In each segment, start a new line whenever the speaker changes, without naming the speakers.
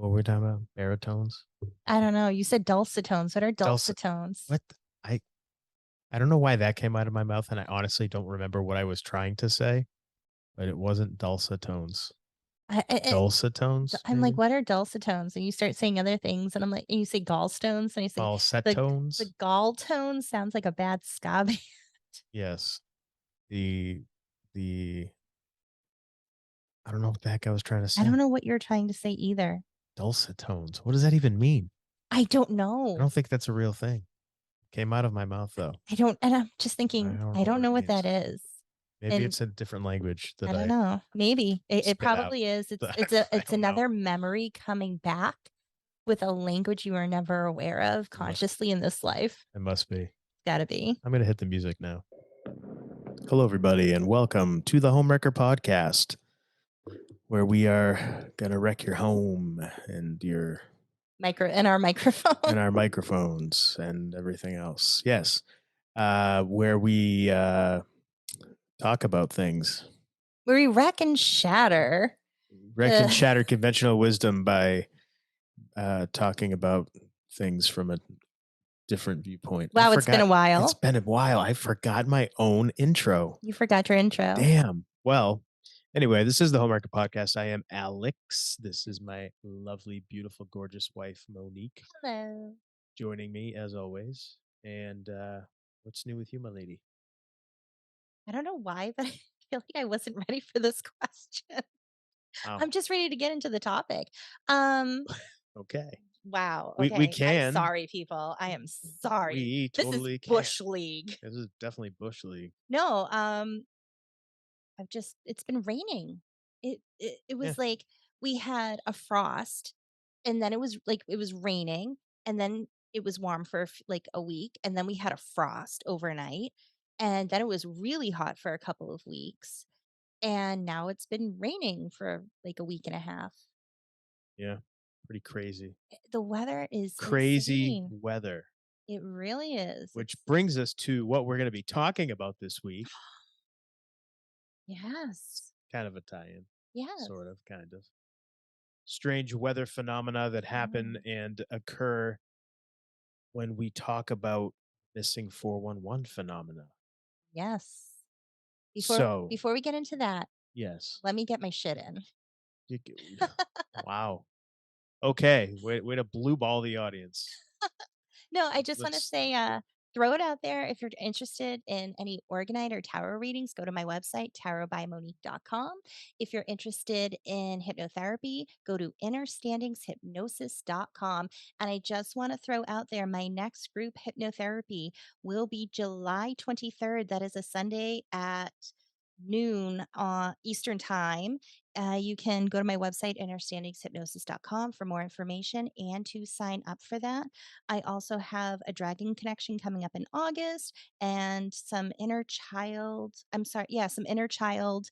What were we talking about? Baritones?
I don't know. You said dulcetones. What are
Dulcet.
dulcetones?
What? I I don't know why that came out of my mouth, and I honestly don't remember what I was trying to say, but it wasn't dulcetones.
I,
Dulcetones,
I'm like,
maybe?
what are dulcetones? And you start saying other things, and I'm like, and you say gallstones, and I say the the
Falsetones?
galltone sounds like a bad ska band.
Yes. The the I don't know what the heck I was trying to
I don't
say.
know what you're trying to say either.
Dulcetones. What does that even mean?
I don't
I
know.
don't think that's a real thing. Came out of my mouth though.
I don't, and I'm just
I
thinking,
don't
I
know
don't
what
know
it
what that
means.
is.
Maybe
And
it's a different language
I
that
don't
I
know. Maybe it
spit out.
probably is. It's
I
it's a it's
don't know.
another memory coming back with a language you were never aware of
It must
consciously in this life.
it must be.
Gotta be.
I'm gonna hit the music now. Hello, everybody, and welcome to the Homewrecker podcast, where we are gonna wreck your home and your
Our microphone.
and our microphones and everything else. Yes, where we talk about things,
Where we wreck and shatter.
wreck and
Uh,
shatter conventional wisdom by talking about things from a different viewpoint. I
wow, it's been
forgot.
a
It's
while.
been a while. I forgot my own intro.
You forgot your intro.
Damn. Well, anyway, this is the Homeworker Podcast. I am Alex. This is my lovely, beautiful, gorgeous wife, Monique,
Hello.
joining me as always. And what's new with you, my lady?
I don't know why, but I feel like I wasn't ready for this question.
Wow.
I'm just ready to get into the topic. Um,
Okay.
wow.
We
Okay. I'm
can.
sorry, people. I am sorry.
We
This is
totally can.
Bush League.
This is definitely Bush League.
No, it's been raining. It
Yeah.
was like we had a frost, and then it was raining, and then it was warm for like a week, and then we had a frost overnight, and then it was really hot for a couple of weeks, and now it's been raining for like a week and a half.
Yeah. Pretty crazy.
The weather is
Crazy
insane.
weather.
It really is.
Which
It's
brings us to what we're going to be talking about this week.
yes.
Kind of a tie in,
Yes.
sort of, kind of. Strange weather phenomena that happen
Mhm.
and occur when we talk about missing 411 phenomena.
Yes.
So,
Before we get into that,
yes.
let me get my shit in.
You wow. Okay. Way to blue ball the audience.
No, I just want to
Let's,
say, throw it out there. If you're interested in any Orgonite or tarot readings, go to my website, tarotbymonique.com. If you're interested in hypnotherapy, go to innerstandingshypnosis.com. And I just want to throw out there my next group hypnotherapy will be July 23rd. That is a Sunday at noon Eastern time. You can go to my website, understandingshypnosis.com, for more information and to sign up for that. I also have a dragon connection coming up in August and some inner child, some inner child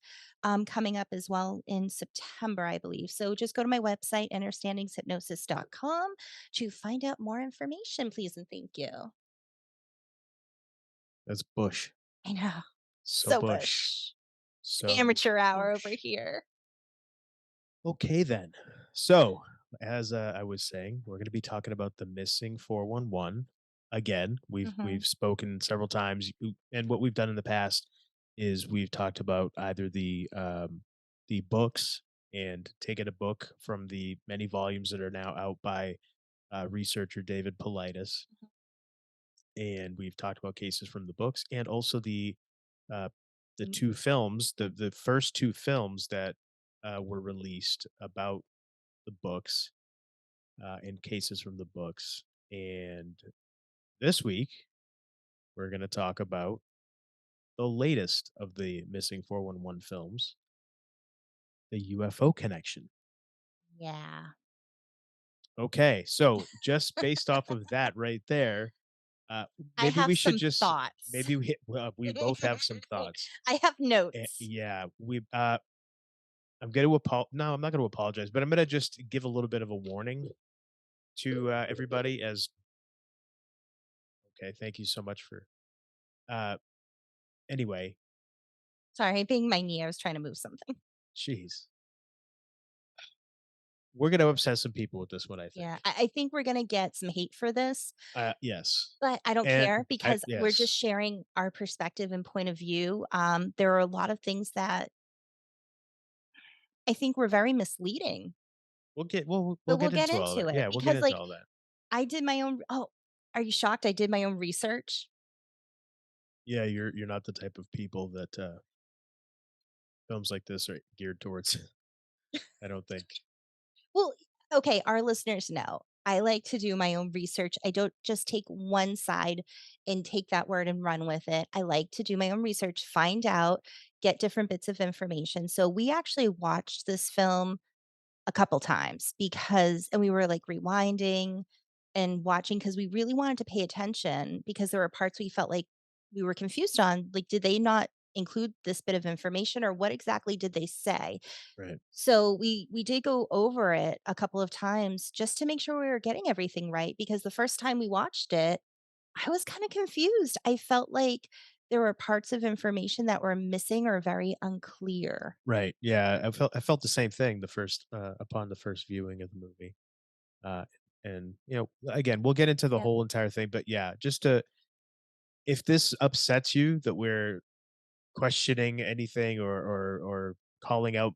coming up as well in September, I believe. So just go to my website, understandingshypnosis.com, to find out more information, please. And thank you.
that's Bush.
I know.
So
So
Bush.
bush.
So
Amateur hour over
Bush.
here.
Okay, then. So, as I was saying, we're going to be talking about the missing 411. Again,
Hmm.
we've spoken several times, and what we've done in the past is we've talked about either the books and taken a book from the many volumes that are now out by researcher David Paulides, and we've talked about cases from the books and also uh, the
Mm.
two films, the first two films that were released about the books and cases from the books. And this week, we're going to talk about the latest of the missing 411 films, the UFO connection.
Yeah.
Okay, so just based off of that right there, uh,
I
maybe
have
we should
some
just
thoughts.
we both have some thoughts.
I have notes.
Yeah, we I'm going to no, I'm not going to apologize, but I'm going to just give a little bit of a warning to everybody as okay, thank you so much for uh anyway,
Sorry, being my knee, I was trying to move something.
jeez. we're gonna upset some people with this one, I
Yeah,
think.
I think we're gonna get some hate for this,
Yes,
but I don't
and
care
I
because we're just
yes,
sharing our perspective and point of view. There are a lot of things that I think were very misleading,
we'll
but we'll
get
get
into all that.
into it
Yeah, we'll get
because,
into
like,
all that.
I did my own. Oh, are you shocked? I did my own research.
Yeah, you're not the type of people that, films like this are geared towards, I don't think.
Well, okay, our listeners know. I like to do my own research. I don't just take one side and take that word and run with it. I like to do my own research, find out, get different bits of information. So we actually watched this film a couple times because and we were, like, rewinding and watching because we really wanted to pay attention because there were parts we felt like we were confused on, like, did they not include this bit of information or what exactly did they say?
Right.
So we did go over it a couple of times just to make sure we were getting everything right because the first time we watched it, I was kinda confused. I felt like there were parts of information that were missing or very unclear.
Right, yeah, I felt the same thing the first, upon the first viewing of the movie, uh, and, again, we'll get into the
Yep.
whole entire thing, but yeah, just to if this upsets you that we're questioning anything or calling out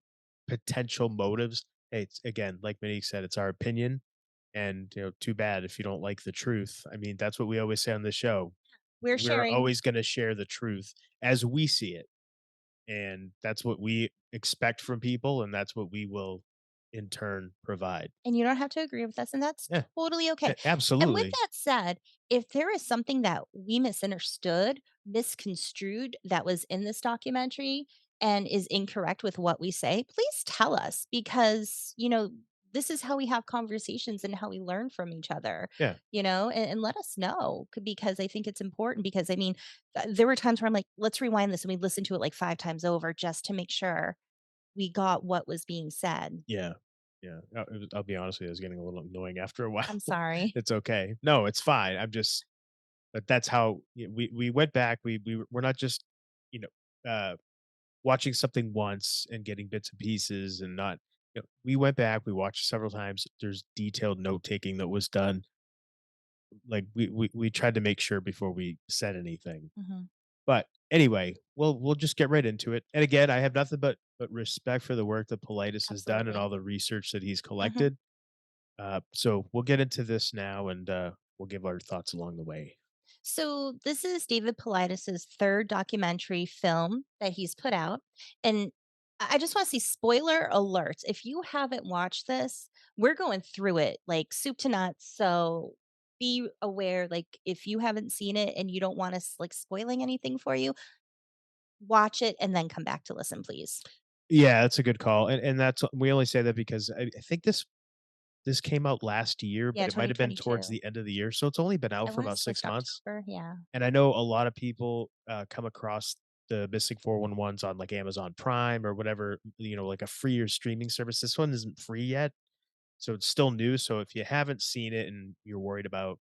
potential motives, hey, it's again, like Monique said, it's our opinion, and, too bad if you don't like the truth. I mean, that's what we always say on the show.
We're
We're
sharing
always gonna share the truth as we see it, and that's what we expect from people, and that's what we will in turn provide.
and you don't have to agree with us, and that's
Yeah,
totally okay. And with
absolutely.
that said, if there is something that we misunderstood, misconstrued that was in this documentary and is incorrect with what we say, please tell us because, this is how we have conversations and how we learn from each other,
Yeah,
and let us know because I think it's important because I mean, there were times where I'm like, let's rewind this and we listened to it like 5 times over just to make sure we got what was being said.
yeah, yeah. I'll be honest with you, it was getting a little annoying after a while.
I'm sorry.
It's okay. No, it's fine. But that's how we went back. We're not just, you know, watching something once and getting bits and pieces and not, we went back, we watched several times. There's detailed note taking that was done. Like we tried to make sure before we said anything.
Mhm.
But anyway, we'll just get right into it. And again, I have nothing but respect for the work that Politis has done and
Absolutely.
all the research that he's
Mhm.
collected. So we'll get into this now, and we'll give our thoughts along the way.
So this is David Paulides' third documentary film that he's put out, and I just want to say spoiler alert. If you haven't watched this, we're going through it like soup to nuts. So be aware, like if you haven't seen it and you don't want us like spoiling anything for you, watch it and then come back to listen, please.
Yeah, that's a good call, and that's we only say that because I think this came out last year,
Yeah,
but it might have been towards
2022.
the end of the year, so it's only been out
I
for
want to
about
say like
6 months,
October. Yeah.
and I know a lot of people, come across the Missing 411s on, like, Amazon Prime or whatever, like a free or streaming service. This one isn't free yet, so it's still new, so if you haven't seen it and you're worried about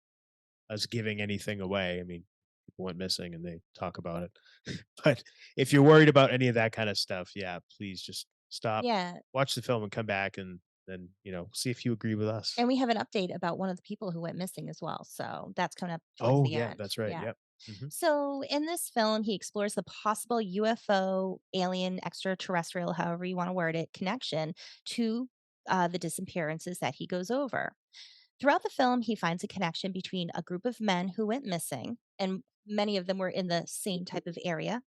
us giving anything away, I mean, people went missing and they talk about it. But if you're worried about any of that kind of stuff, yeah, please just stop,
Yeah.
watch the film, and come back and then, see if you agree with us.
And we have an update about one of the people who went missing as well. So that's coming up towards
Oh,
the
yeah,
end.
that's right,
Yeah.
yep. Mhm.
So in this film, he explores the possible UFO, alien, extraterrestrial, however you want to word it, connection to the disappearances that he goes over. Throughout the film, he finds a connection between a group of men who went missing, and many of them were in the same type of area,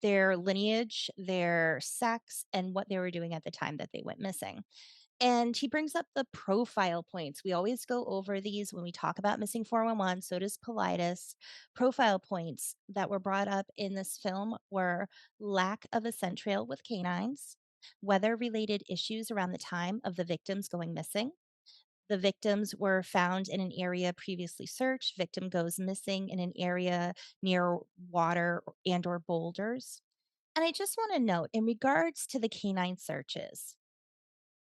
their lineage, their sex, and what they were doing at the time that they went missing. And he brings up the profile points. We always go over these when we talk about missing 411. So does Politis. Profile points that were brought up in this film were lack of a scent trail with canines, weather related issues around the time of the victims going missing. The victims were found in an area previously searched. Victim goes missing in an area near water and or boulders. And I just want to note in regards to the canine searches,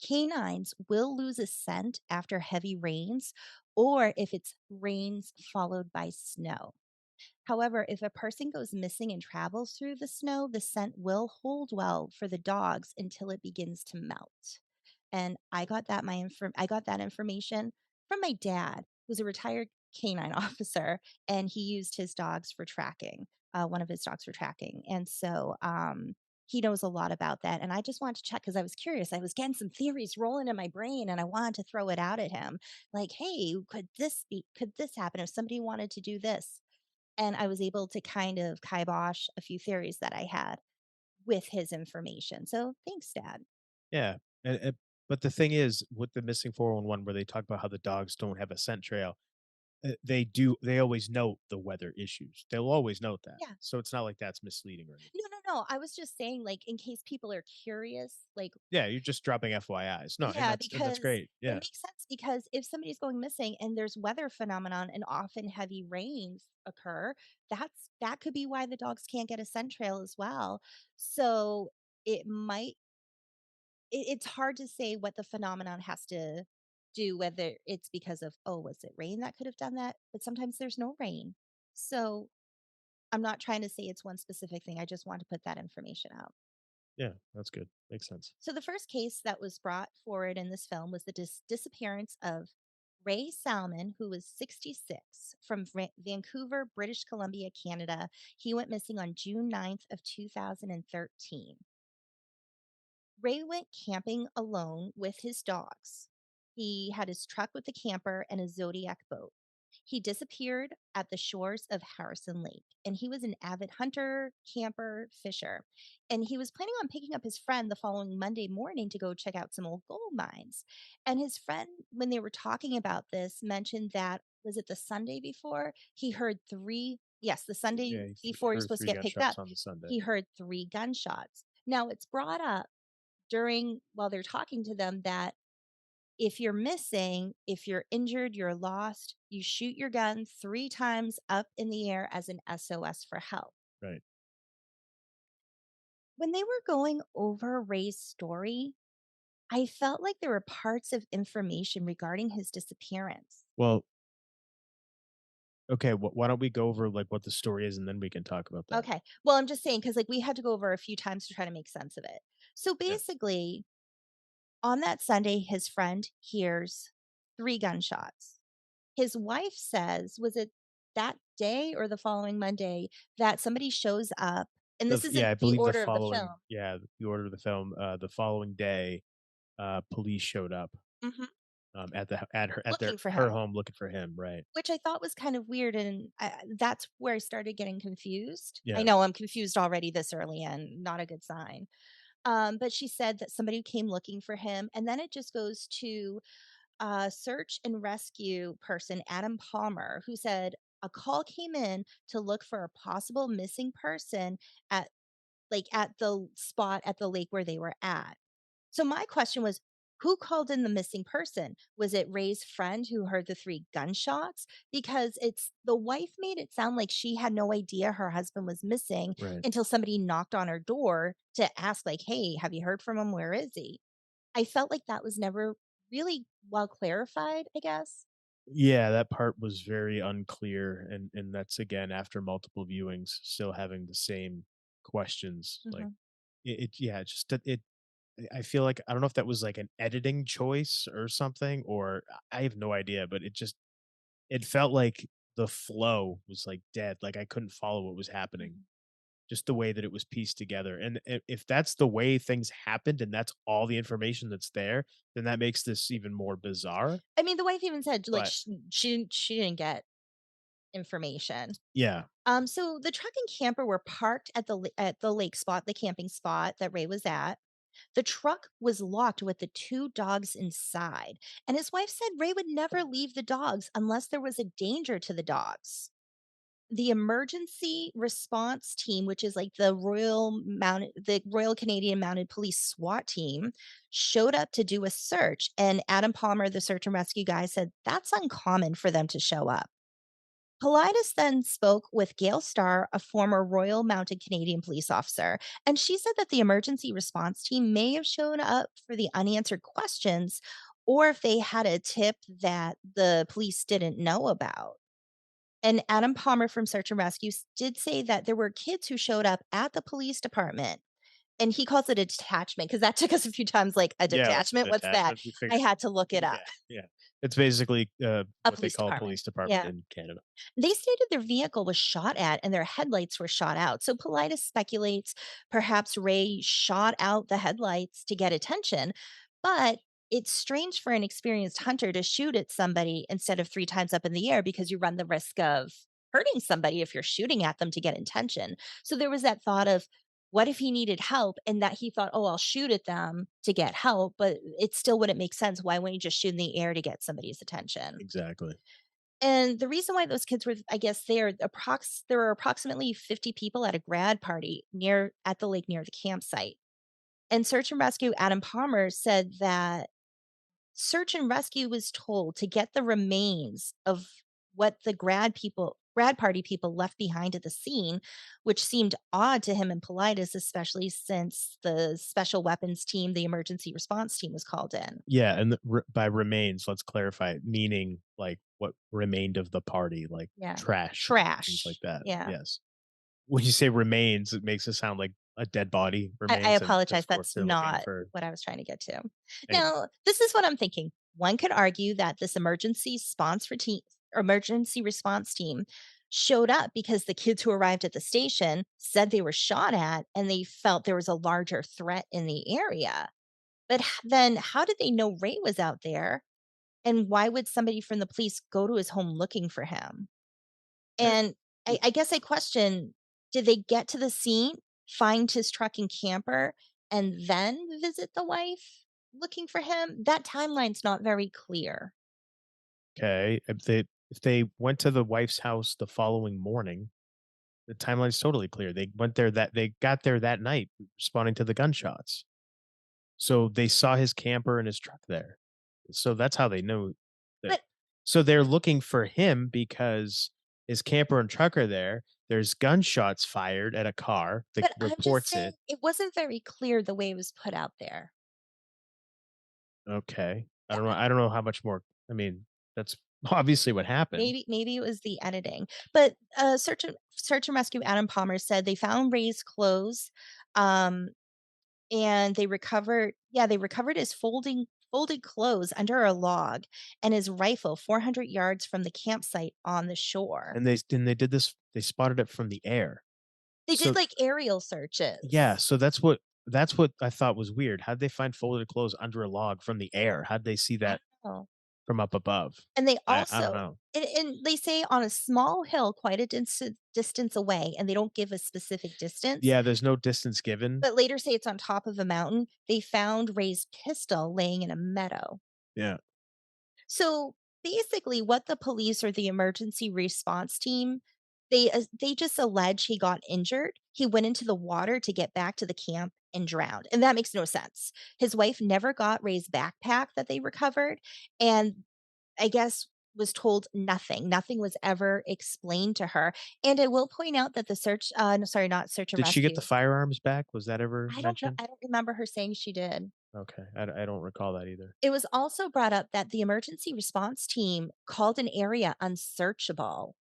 canines will lose a scent after heavy rains or if it's rains followed by snow. However, if a person goes missing and travels through the snow, the scent will hold well for the dogs until it begins to melt. and I got that information from my dad, who's a retired canine officer, and he used his dogs for tracking, one of his dogs for tracking, and so, he knows a lot about that, and I just wanted to check because I was curious. I was getting some theories rolling in my brain, and I wanted to throw it out at him, like, "Hey, could this happen if somebody wanted to do this?" And I was able to kind of kibosh a few theories that I had with his information. So, thanks, Dad.
Yeah, and but the thing is, with the missing 411 where they talk about how the dogs don't have a scent trail, they always note the weather issues. They'll always note that.
Yeah.
So it's not like that's misleading or anything.
No, no, no. I was just saying, like, in case people are curious, like,
Yeah, you're just dropping FYIs. No, and
yeah,
that's
because
great.
it
Yeah,
makes sense because if somebody's going missing and there's weather phenomenon and often heavy rains occur, that could be why the dogs can't get a scent trail as well. So it might it's hard to say what the phenomenon has to do, whether it's because of, oh, was it rain that could have done that? But sometimes there's no rain. So I'm not trying to say it's one specific thing. I just want to put that information out.
yeah, that's good. Makes sense.
So the first case that was brought forward in this film was the disappearance of Ray Salmon, who was 66, from Vancouver, British Columbia, Canada. He went missing on June 9th of 2013. Ray went camping alone with his dogs. He had his truck with a camper and a Zodiac boat. He disappeared at the shores of Harrison Lake, and he was an avid hunter, camper, fisher. And he was planning on picking up his friend the following Monday morning to go check out some old gold mines. And his friend, when they were talking about this, mentioned that was it the Sunday before? He heard yes, the Sunday
Yeah,
before he was
heard
supposed to
three
get picked up,
gunshots on the Sunday.
he heard three gunshots. Now it's brought up during while they're talking to them that if you're missing, if you're injured, you're lost, you shoot your gun 3 times up in the air as an SOS for help.
Right.
When they were going over Ray's story, I felt like there were parts of information regarding his disappearance.
Well, okay. Why don't we go over like what the story is, and then we can talk about that.
Okay. Well, I'm just saying because like we had to go over a few times to try to make sense of it. So
Yeah.
basically, on that Sunday, his friend hears 3 gunshots. His wife says, was it that day or the following Monday that somebody shows up, and this
Yeah,
isn't
I
the
believe
order of the film.
the order of the film, the following day, police showed up,
Mhm.
at
Looking for
her
him,
home looking for him, right.
which I thought was kind of weird, and that's where I started getting confused. I
Yeah,
know I'm confused already this early and not a good sign. But she said that somebody came looking for him, and then it just goes to search and rescue person, Adam Palmer, who said a call came in to look for a possible missing person at at the spot at the lake where they were at. So my question was, who called in the missing person? Was it Ray's friend who heard the 3 gunshots? Because it's the wife made it sound like she had no idea her husband was missing
right.
until somebody knocked on her door to ask like, "Hey, have you heard from him? Where is he?" I felt like that was never really well clarified, I guess.
Yeah, that part was very unclear, and that's again after multiple viewings, still having the same questions, like,
Mhm,
yeah, it just I feel like I don't know if that was, like, an editing choice or something, or I have no idea, but it felt like the flow was, like, dead, like, I couldn't follow what was happening,
mhm.
just the way that it was pieced together, and if that's the way things happened and that's all the information that's there, then that makes this even more bizarre,
I mean, the wife even said, like,
but
she didn't get information.
yeah,
So the truck and camper were parked at at the lake spot, the camping spot that Ray was at. The truck was locked with the 2 dogs inside, and his wife said Ray would never leave the dogs unless there was a danger to the dogs. The emergency response team, which is like the Royal Canadian Mounted Police SWAT team, showed up to do a search, and Adam Palmer, the search and rescue guy, said that's uncommon for them to show up. Paulides then spoke with Gail Starr, a former Royal Mounted Canadian police officer, and she said that the emergency response team may have shown up for the unanswered questions or if they had a tip that the police didn't know about. And Adam Palmer from Search and Rescue did say that there were kids who showed up at the police department. and he calls it a detachment because that took us a few times, like, "A
Yeah, what's
detachment?
an
What's that?"
attachment? We
I
figured
had to look it
yeah,
up.
yeah. It's basically,
A
what they
police
call a
department.
police department
Yeah.
in Canada.
They stated their vehicle was shot at and their headlights were shot out. So Paulides speculates perhaps Ray shot out the headlights to get attention, but it's strange for an experienced hunter to shoot at somebody instead of three times up in the air because you run the risk of hurting somebody if you're shooting at them to get attention. So there was that thought of, what if he needed help and that he thought, oh, I'll shoot at them to get help, but it still wouldn't make sense. Why wouldn't you just shoot in the air to get somebody's attention?
Exactly.
And the reason why those kids were, I guess, there were approximately 50 people at a grad party near at the lake near the campsite. And search and rescue Adam Palmer said that search and rescue was told to get the remains of what the grad party people left behind at the scene, which seemed odd to him and Paulides, especially since the special weapons team, the emergency response team was called in.
Yeah, and by remains, let's clarify, meaning, like, what remained of the party, like
Yeah.
trash and things like
Trash.
that.
Yeah.
Yes. When you say remains, it makes it sound like a dead body
I
remains, and
apologize,
of course,
that's
they're looking
not
for
what I was trying to get to.
anyway.
Now, this is what I'm thinking. One could argue that this emergency response team showed up because the kids who arrived at the station said they were shot at and they felt there was a larger threat in the area. But then how did they know Ray was out there? And why would somebody from the police go to his home looking for him?
Uh,
And I guess I question, did they get to the scene, find his truck and camper, and then visit the wife looking for him? That timeline's not very clear.
Okay, if they went to the wife's house the following morning, the timeline's totally clear. They got there that night responding to the gunshots. So they saw his camper and his truck there. So that's how they know that.
But
So they're looking for him because his camper and truck are there. There's gunshots fired at a car that
I'm just
reports
saying
it.
it wasn't very clear the way it was put out there.
Okay.
Uh,
I don't know how much more. I mean, that's obviously what happened.
maybe it was the editing. But search and rescue Adam Palmer said they found Ray's clothes, um, and they recovered his folded clothes under a log and his rifle 400 yards from the campsite on the shore.
And they did this. They spotted it from the air.
They did
So
like aerial
yeah,
searches.
so that's what I thought was weird. How'd they find folded clothes under a log from the air? How'd they see
I
that
don't know.
from up above?
And they
I don't
also
know.
and they say on a small hill quite a distance away, and they don't give a specific distance,
Yeah, there's no distance given.
but later say it's on top of a mountain. They found Ray's pistol laying in a meadow.
Yeah.
So basically, what the police or the emergency response team, they just allege he got injured. He went into the water to get back to the camp and drowned, and that makes no sense. His wife never got Ray's backpack that they recovered, and I guess was told nothing. Nothing was ever explained to her. And I will point out that the no, sorry, not search and
Did she get the
rescue.
firearms back? Was that ever
I don't know.
mentioned?
I don't remember her saying she did.
Okay. I don't recall that either.
It was also brought up that the emergency response team called an area unsearchable.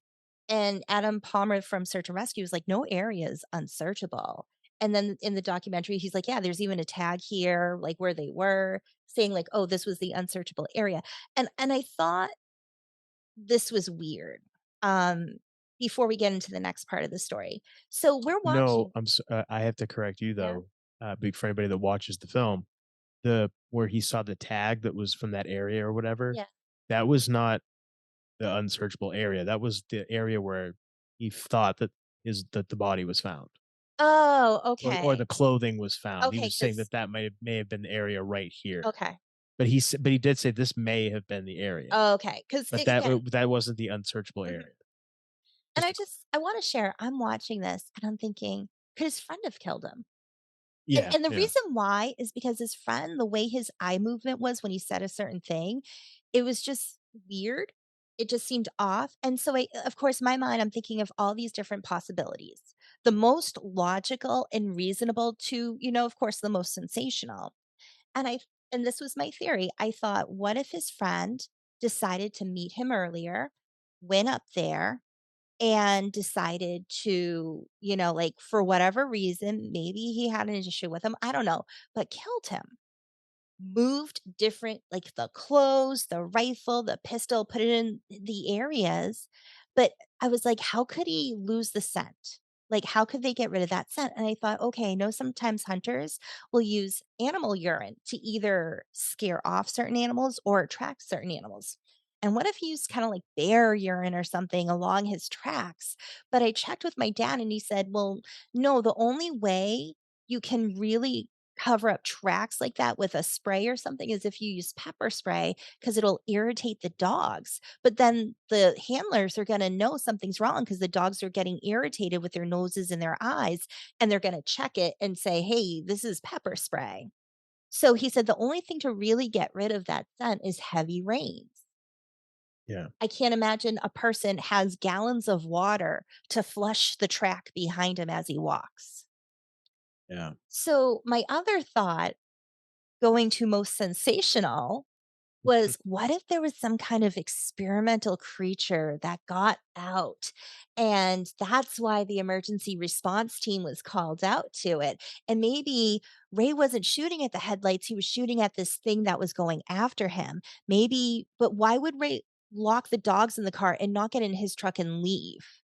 And Adam Palmer from Search and Rescue was like, no area is unsearchable. And then in the documentary, he's like, yeah, there's even a tag here, like where they were, saying like, oh, this was the unsearchable area. And I thought this was weird. Um, before we get into the next part of the story. So we're
No,
watching.
I have to correct you
Yeah.
though, for anybody that watches the film. The where he saw the tag that was from that area or whatever,
Yeah.
that was not the unsearchable area. That was the area where he thought that the body was found,
Oh,
or
okay.
the clothing was found. He
Okay.
was saying
Cause,
that may have been the area right here,
okay.
but he did say this may have been the area,
Okay. Cause
but
again,
that wasn't the unsearchable
mhm.
area.
And
Just to cl
I want to share, I'm watching this and I'm thinking, could his friend have killed him?
Yeah,
And the
yeah.
reason why is because his friend, the way his eye movement was when he said a certain thing, it was just weird. It just seemed off. And so of course, my mind, I'm thinking of all these different possibilities. The most logical and reasonable to, of course, the most sensational. And and this was my theory. I thought, what if his friend decided to meet him earlier, went up there, and decided to, like, for whatever reason, maybe he had an issue with him, I don't know, but killed him. Moved different, like, the clothes, the rifle, the pistol, put it in the areas, but I was like, "How could he lose the scent? Like, how could they get rid of that scent?" And I thought, "Okay, I know sometimes hunters will use animal urine to either scare off certain animals or attract certain animals. And what if he used kinda like bear urine or something along his tracks?" But I checked with my dad and he said, "Well, no, the only way you can really cover up tracks like that with a spray or something is if you use pepper spray because it'll irritate the dogs. But then the handlers are going to know something's wrong because the dogs are getting irritated with their noses and their eyes, and they're going to check it and say, hey, this is pepper spray." So he said the only thing to really get rid of that scent is heavy rains.
Yeah.
I can't imagine a person has gallons of water to flush the track behind him as he walks.
Yeah.
So, my other thought, going to most sensational, was what if there was some kind of experimental creature that got out? And that's why the emergency response team was called out to it. And maybe Ray wasn't shooting at the headlights, he was shooting at this thing that was going after him. Maybe, but why would Ray lock the dogs in the car and not get in his truck and leave?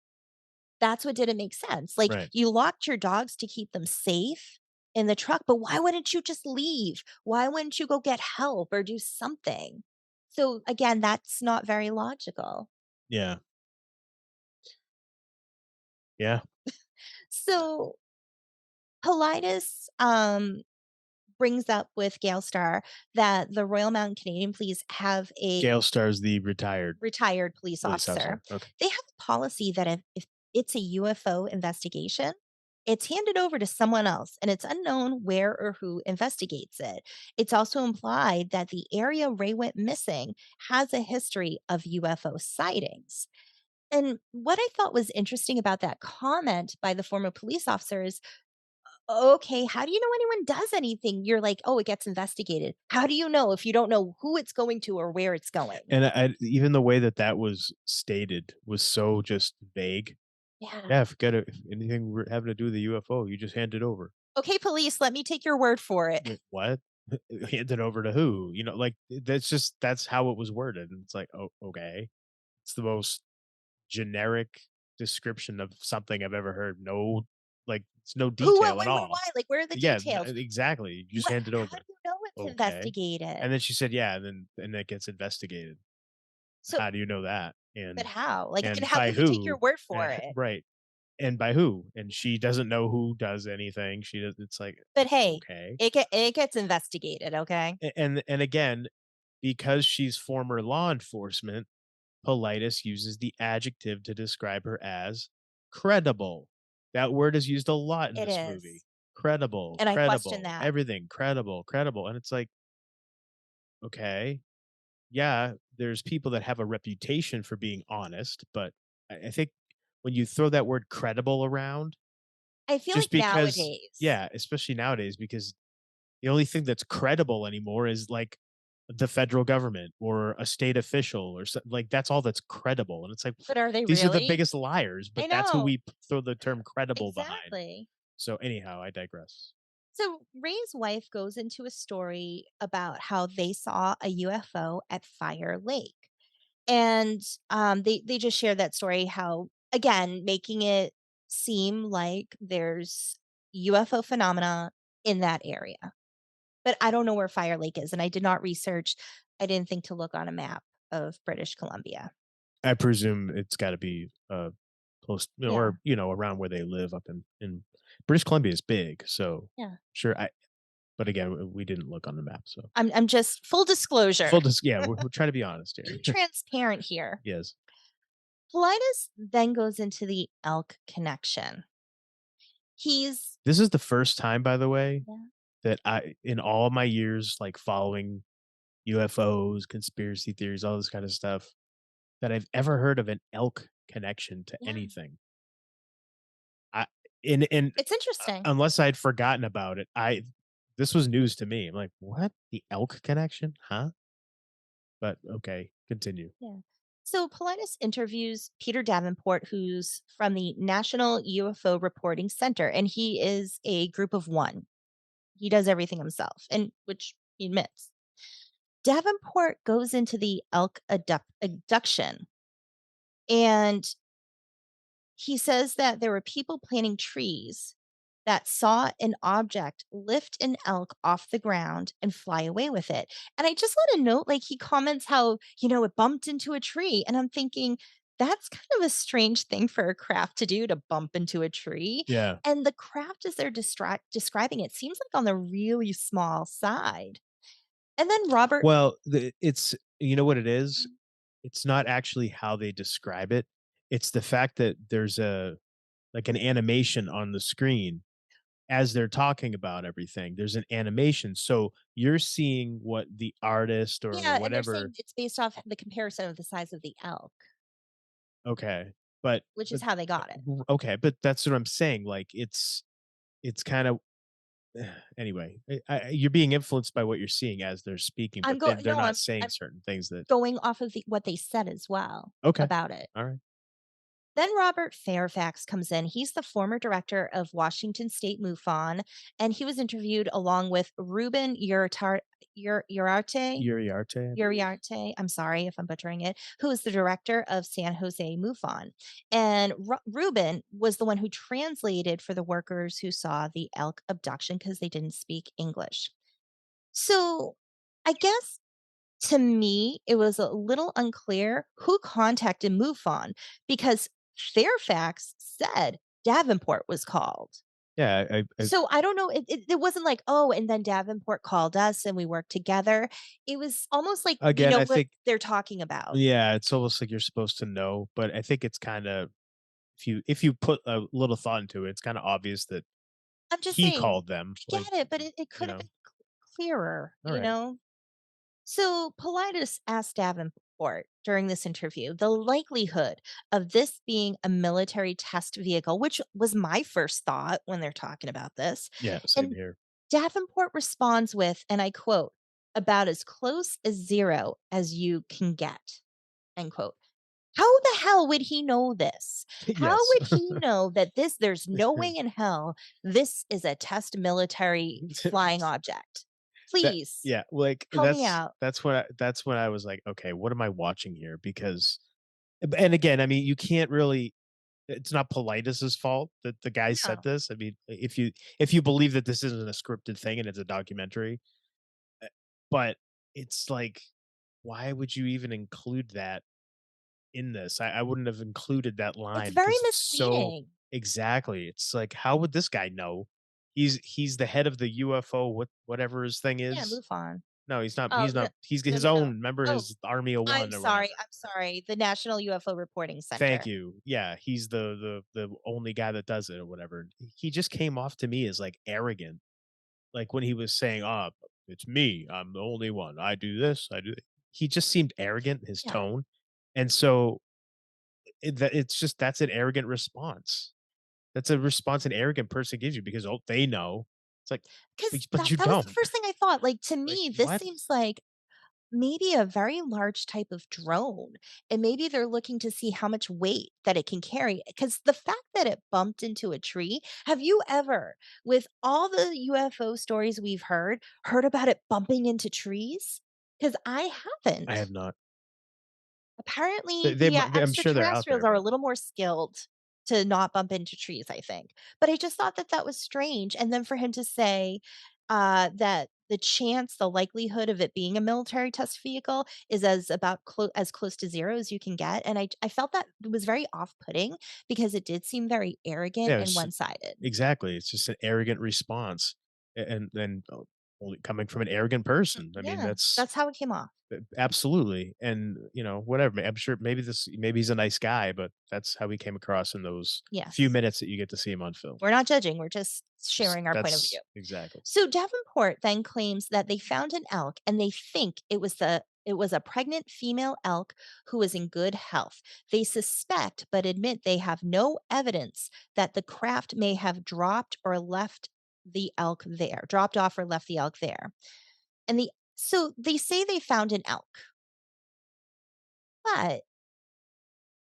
That's what didn't make sense. Like,
Right.
you locked your dogs to keep them safe in the truck, but why wouldn't you just leave? Why wouldn't you go get help or do something? So, again, that's not very logical.
Yeah. Yeah.
So, Politis, brings up with Star that the Royal Mountain Canadian Police have a
Gale Star's the retired
retired police
police
officer.
officer. Okay.
They have a policy that if it's a UFO investigation, it's handed over to someone else and it's unknown where or who investigates it. It's also implied that the area Ray went missing has a history of UFO sightings. And what I thought was interesting about that comment by the former police officer is, okay, how do you know anyone does anything? You're like, oh, it gets investigated. How do you know if you don't know who it's going to or where it's going?
And even the way that that was stated was so just vague.
Yeah.
Yeah, forget it. Anything having to do with the UFO, you just hand it over.
Okay, police, let me take your word for it.
What? Hand it over to who? Like that's how it was worded. And it's like, oh, okay. It's the most generic description of something I've ever heard. No, like it's no
Who, what,
detail at
when,
all.
why? Like, where are the
Yeah,
details?
exactly. You just
What?
hand it
How do
over.
you know it's
Okay.
investigated?
And then she said, yeah, and it gets investigated.
So,
How do you know that?
but how? Like, and
And
how
by
can we take your
who?
word for it?
Right. And by who? And she doesn't know who does anything. She does. It's like,
But hey,
okay.
it gets investigated. Okay.
And again, because she's former law enforcement, Politis uses the adjective to describe her as credible. That word is used a lot in
It
this movie.
is,
Credible,
and I question
credible,
that.
everything credible, credible. And it's like, okay, yeah, there's people that have a reputation for being honest, but I think when you throw that word credible around,
I feel
just
like
because,
nowadays,
yeah, especially nowadays, because the only thing that's credible anymore is like the federal government or a state official or like that's all that's credible. And it's like
but are they
these are the
really?
biggest liars, but
I
that's who
know
we throw the term credible behind.
exactly.
So anyhow, I digress.
So Ray's wife goes into a story about how they saw a UFO at Fire Lake. And, they just share that story how, again, making it seem like there's UFO phenomena in that area. But I don't know where Fire Lake is, and I did not research. I didn't think to look on a map of British Columbia.
I presume it's got to be close,
Yeah,
or around where they live up in British Columbia is big, so
yeah.
sure. But again, we didn't look on the map, so
I'm just full disclosure,
yeah, we're trying to be honest
being
here.
transparent here.
Yes,
Politis then goes into the Elk connection. He's
this is the first time, by the way,
Yeah,
that in all my years like following UFOs, conspiracy theories, all this kind of stuff, that I've ever heard of an elk connection to
yeah.
anything. I and
It's interesting.
unless I'd forgotten about it, I this was news to me. I'm like, "What? The elk connection? Huh?" But okay, continue.
Yeah. So Paulides interviews Peter Davenport, who's from the National UFO Reporting Center, and he is a group of one. He does everything himself, and which he admits. Davenport goes into the Elk abduction, and he says that there were people planting trees that saw an object lift an elk off the ground and fly away with it. And I just want to note, like, he comments how, it bumped into a tree. And I'm thinking, that's kind of a strange thing for a craft to do, to bump into a tree.
Yeah.
And the craft, as they're describing it, seems like on the really small side. And then Robert,
Well, it's you know what it is? It's not actually how they describe it. It's the fact that there's a like an animation on the screen as they're talking about everything. There's an animation. So you're seeing what the artist or
yeah, and they're
whatever.
saying it's based off the comparison of the size of the elk,
Okay. But
which is
but
how they got it.
okay, but that's what I'm saying. Like it's kind of anyway. You're being influenced by what you're seeing as they're speaking,
I'm
but
going
then they're
no,
not
I'm
saying certain things that
going off of what they said as well
okay.
about it.
All right.
Then Robert Fairfax comes in. He's the former director of Washington State MUFON, and he was interviewed along with Ruben Uriarte.
Uriarte, I believe.
Uriarte, I'm sorry if I'm butchering it, who is the director of San Jose MUFON. And Ruben was the one who translated for the workers who saw the elk abduction because they didn't speak English. So I guess to me, it was a little unclear who contacted MUFON because Fairfax said Davenport was called.
Yeah, I
So I don't know. It wasn't like, oh, and then Davenport called us and we worked together. It was almost like we
again,
know
I
what
think
they're talking about.
yeah, it's almost like you're supposed to know, but I think it's kinda if you put a little thought into it, it's kinda obvious that
I'm just
he
saying,
called them,
I
like,
get it, but it
you
could have
know?
been clearer,
Alright.
So Paulides asked Davenport during this interview the likelihood of this being a military test vehicle, which was my first thought when they're talking about this.
Yeah, same
And
here.
Davenport responds with, and I quote, about as close as zero as you can get, end quote. How the hell would he know this? How
Yes.
would he know that there's no way in hell this is a test military flying object?
That
Please
yeah, like,
help me out.
that's when I was like, "Okay, what am I watching here?" Because and again, I mean, you can't really it's not Paulides' fault that the guy said
No.
this. I mean, if you believe that this isn't a scripted thing and it's a documentary, eh, but it's like, why would you even include that in this? I wouldn't have included that
It's
line
very
because it's so
misleading.
exactly. It's like, how would this guy know? He's the head of the UFO, whatever his thing
Yeah,
is.
move on.
No, he's not.
Oh,
He's
no.
not. He's
No,
his
no, no.
own. Remember
Oh,
his Army of One or whatever.
I'm sorry, the National UFO Reporting
Thank
Center.
you. Yeah, he's the only guy that does it or whatever. He just came off to me as like arrogant, like when he was saying, "Ah, it's me. I'm the only one. I do this. I do." He just seemed arrogant. His
Yeah,
tone, and so it's just that's an arrogant response. That's a response an arrogant person gives you because oh they know. It's like,
because
but you
that was the
don't.
first thing I thought. Like, to
Like
me, this
what?
seems like maybe a very large type of drone, and maybe they're looking to see how much weight that it can carry. Because the fact that it bumped into a tree, have you ever, with all the UFO stories we've heard about it bumping into trees? Because I
I have
haven't.
not.
Apparently,
I'm sure they're out
extraterrestrials
there,
are a
but
little more skilled to not bump into trees, I think. But I just thought that that was strange, and then for him to say, that the likelihood of it being a military test vehicle is as close to 0 as you can get, and I felt that it was very off-putting because it did seem very arrogant
yeah,
and
it's
one-sided.
exactly. It's just an arrogant response, and only coming from an arrogant person. I mean,
Yeah,
that's
that's how it came off.
absolutely, and whatever. I'm sure maybe he's a nice guy, but that's how he came across in those few
Yes.
minutes that you get to see him on film.
We're not judging, we're just sharing our point of view.
That's exactly.
So Davenport then claims that they found an elk and they think it was a pregnant female elk who was in good health. They suspect but admit they have no evidence that the craft may have dropped off or left the elk there. And the so they say they found an elk, but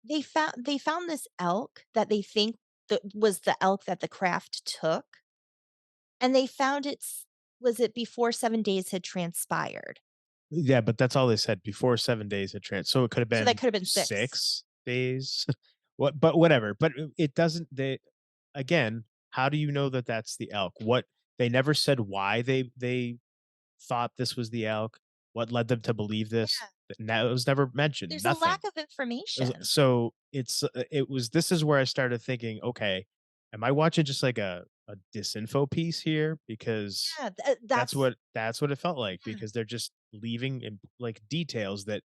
they found this elk that they think that was the elk that the craft took, and they found was it before 7 days had transpired.
Yeah, but that's all they said, before 7 days had so it could have
So that
been
could have been 6.
6 days. What but whatever, but it doesn't they again, how do you know that that's the elk? What they never said why they thought this was the elk, what led them to believe this,
Yeah,
that was never mentioned,
there's a lack
nothing.
of information.
So it was this is where I started thinking, okay, am I watching just like a disinfo piece here? Because
Yeah,
that's what it felt like
yeah.
because they're just leaving in like details that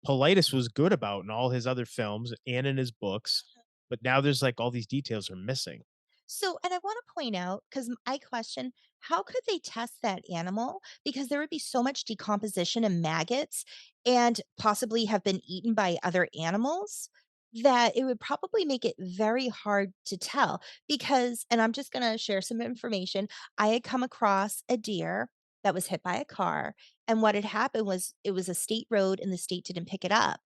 Politis was good about in all his other films and in his books, but now there's like all these details are missing.
So, and I want to point out because I question how could they test that animal? Because there would be so much decomposition and maggots and possibly have been eaten by other animals that it would probably make it very hard to tell. Because, and I'm just going to share some information. I had come across a deer that was hit by a car. And what had happened was it was a state road and the state didn't pick it up.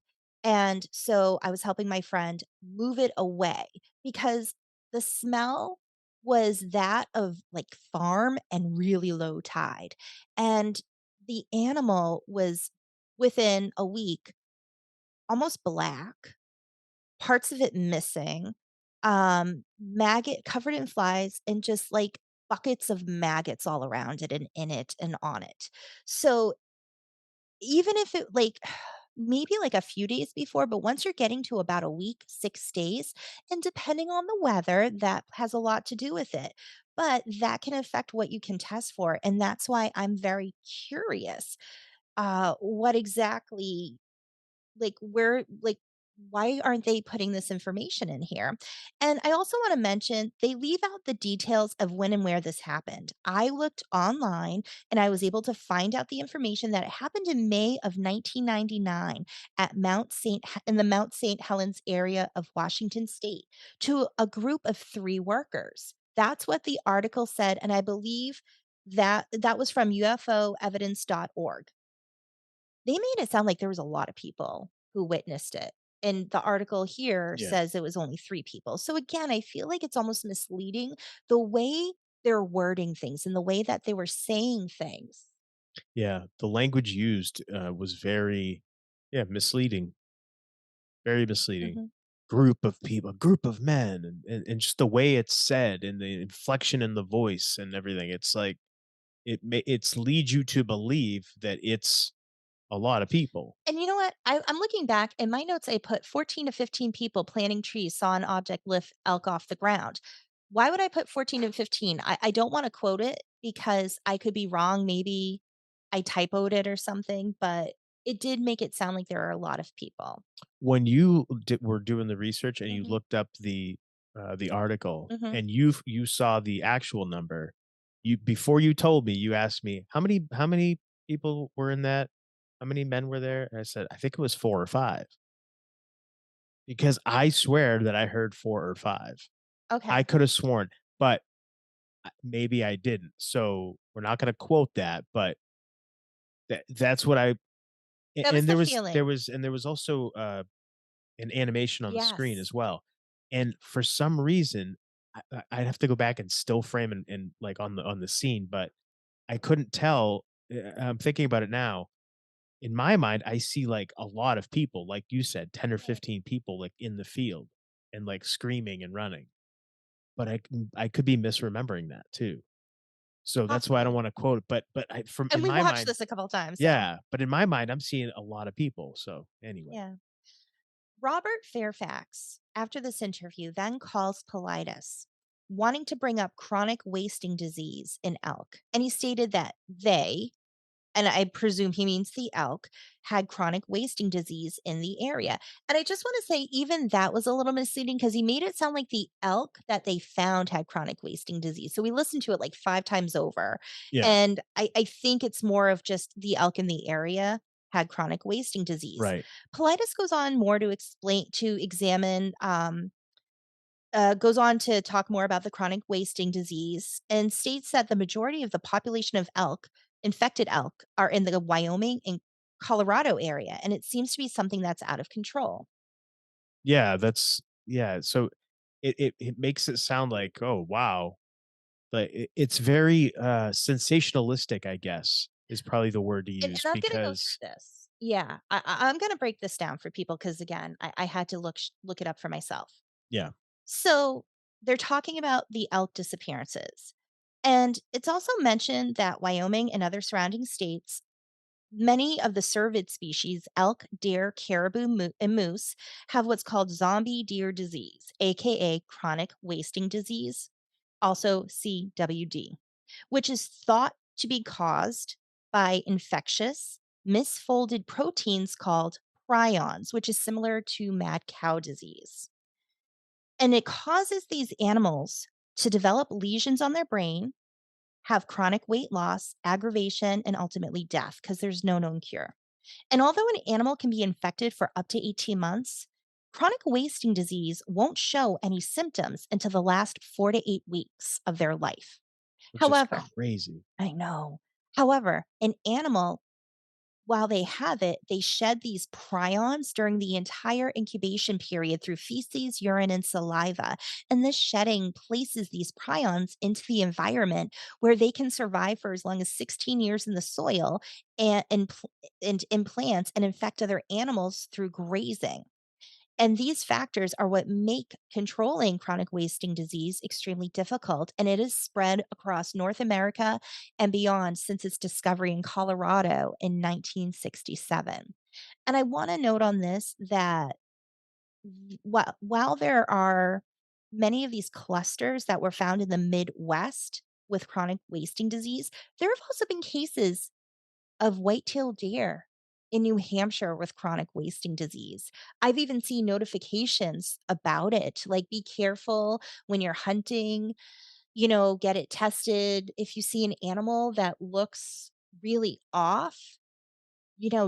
And so I was helping my friend move it away because the smell was that of, like, farm and really low tide, and the animal was, within a week, almost black, parts of it missing, maggot covered in flies, and just, like, buckets of maggots all around it and in it and on it. So even if it, like, maybe, like, a few days before, but once you're getting to about a week, 6 days, and depending on the weather, that has a lot to do with it, but that can affect what you can test for, and that's why I'm very curious, what exactly, like, why aren't they putting this information in here? And I also wanna mention, they leave out the details of when and where this happened. I looked online, and I was able to find out the information that it happened in May of 1999 at in the Mount St. Helens area of Washington State to a group of 3 workers. That's what the article said, and I believe that was from UFOevidence.org. They made it sound like there was a lot of people who witnessed it, and the article here
Yeah.
says it was only 3 people. So again, I feel like it's almost misleading the way they're wording things and the way that they were saying things.
Yeah, the language used was very yeah, misleading, very misleading.
Mhm.
Group of people, a group of men, and just the way it's said and the inflection in the voice and everything. It's like it's leads you to believe that it's a lot of people.
And you know what? I'm looking back in my notes, I put 14 to 15 people planting trees saw an object lift elk off the ground. Why would I put 14 to 15? I don't want to quote it because I could be wrong. Maybe I typoed it or something, but it did make it sound like there are a lot of people.
When you were doing the research and you
Mhm,
looked up the article
mhm.
and you saw the actual number, you before you told me, you asked me how many people were in that? How many men were there? And I said, I think it was 4 or 5 because I swear that I heard 4 or 5. I
Okay.
could have sworn, but maybe I didn't. So we're not going to quote that, but that's what
That was
and
the feeling.
there was also an animation on the screen
Yes.
as well. And for some reason, I'd have to go back and still frame and like on the scene, but I couldn't tell. I'm thinking about it now. In my mind, I see like a lot of people, like you said, 10 or
Right.
15 people like in the field and like screaming and running. But I could be misremembering that too. So that's why I don't
Possibly.
want to quote it. But from
And
in
we
my
watched
mind,
this a couple times, so
yeah. But in my mind, I'm seeing a lot of people. So anyway,
yeah. Robert Fairfax, after this interview, then calls Paulides, wanting to bring up chronic wasting disease in elk. And he stated that they, and I presume he means the elk, had chronic wasting disease in the area. And I just want to say, even that was a little misleading because he made it sound like the elk that they found had chronic wasting disease. So we listened to it like 5 times over.
yeah,
And I think it's more of just the elk in the area had chronic wasting disease.
right.
Politis goes on more to explain, to examine, goes on to talk more about the chronic wasting disease and states that the majority of the population of elk, infected elk, are in the Wyoming and Colorado area, and it seems to be something that's out of control.
Yeah, that's yeah, so it makes it sound like, "Oh, wow." But it's very, sensationalistic, I guess, is probably the word to
And
use
I'm gonna go through
because
this. Yeah, I'm gonna break this down for people because again, I had to look it up for myself.
yeah,
So they're talking about the elk disappearances. And it's also mentioned that Wyoming and other surrounding states, many of the cervid species, elk, deer, caribou, and moose, have what's called zombie deer disease, aka chronic wasting disease, also CWD, which is thought to be caused by infectious, misfolded proteins called prions, which is similar to mad cow disease. And it causes these animals to develop lesions on their brain, have chronic weight loss, aggravation, and ultimately death because there's no known cure. And although an animal can be infected for up to 18 months, chronic wasting disease won't show any symptoms until the last 4 to 8 weeks of their life.
which is
However,
crazy.
I know. However, an animal, while they have it, they shed these prions during the entire incubation period through feces, urine, and saliva. And this shedding places these prions into the environment where they can survive for as long as 16 years in the soil and in plants and infect other animals through grazing. And these factors are what make controlling chronic wasting disease extremely difficult. And it is spread across North America and beyond since its discovery in Colorado in 1967. And I want to note on this that while there are many of these clusters that were found in the Midwest with chronic wasting disease, there have also been cases of white-tailed deer in New Hampshire with chronic wasting disease. I've even seen notifications about it, like, "Be careful when you're hunting, get it tested. If you see an animal that looks really off,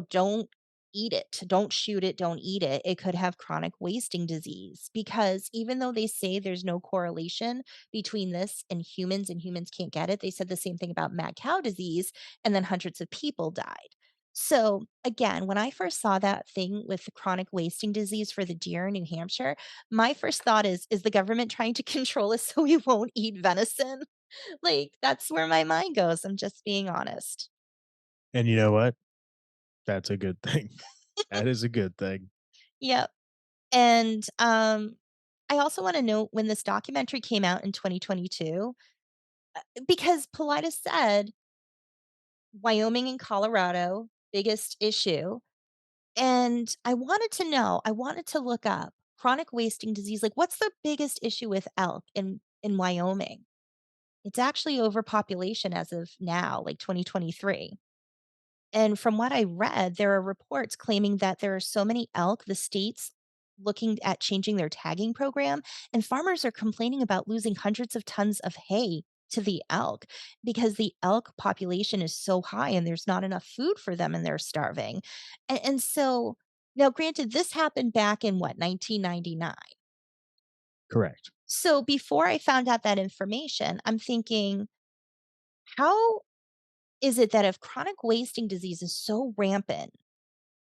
don't eat it. Don't shoot it. Don't eat it. It could have chronic wasting disease." Because even though they say there's no correlation between this and humans can't get it, they said the same thing about mad cow disease, and then hundreds of people died. So, again, when I first saw that thing with the chronic wasting disease for the deer in New Hampshire, my first thought is the government trying to control us so we won't eat venison? Like, that's where my mind goes. I'm just being honest.
And you know what? That's a good thing. That is a good thing.
Yep. And, I also wanna note when this documentary came out in 2022, because Paulides said Wyoming and Colorado, biggest issue, and I wanted to look up chronic wasting disease, like, what's the biggest issue with elk in Wyoming? It's actually overpopulation as of now, like 2023. And from what I read, there are reports claiming that there are so many elk, the state's looking at changing their tagging program, and farmers are complaining about losing hundreds of tons of hay to the elk because the elk population is so high and there's not enough food for them and they're starving. And so now, granted, this happened back in what, 1999.
Correct.
So before I found out that information, I'm thinking, how is it that if chronic wasting disease is so rampant,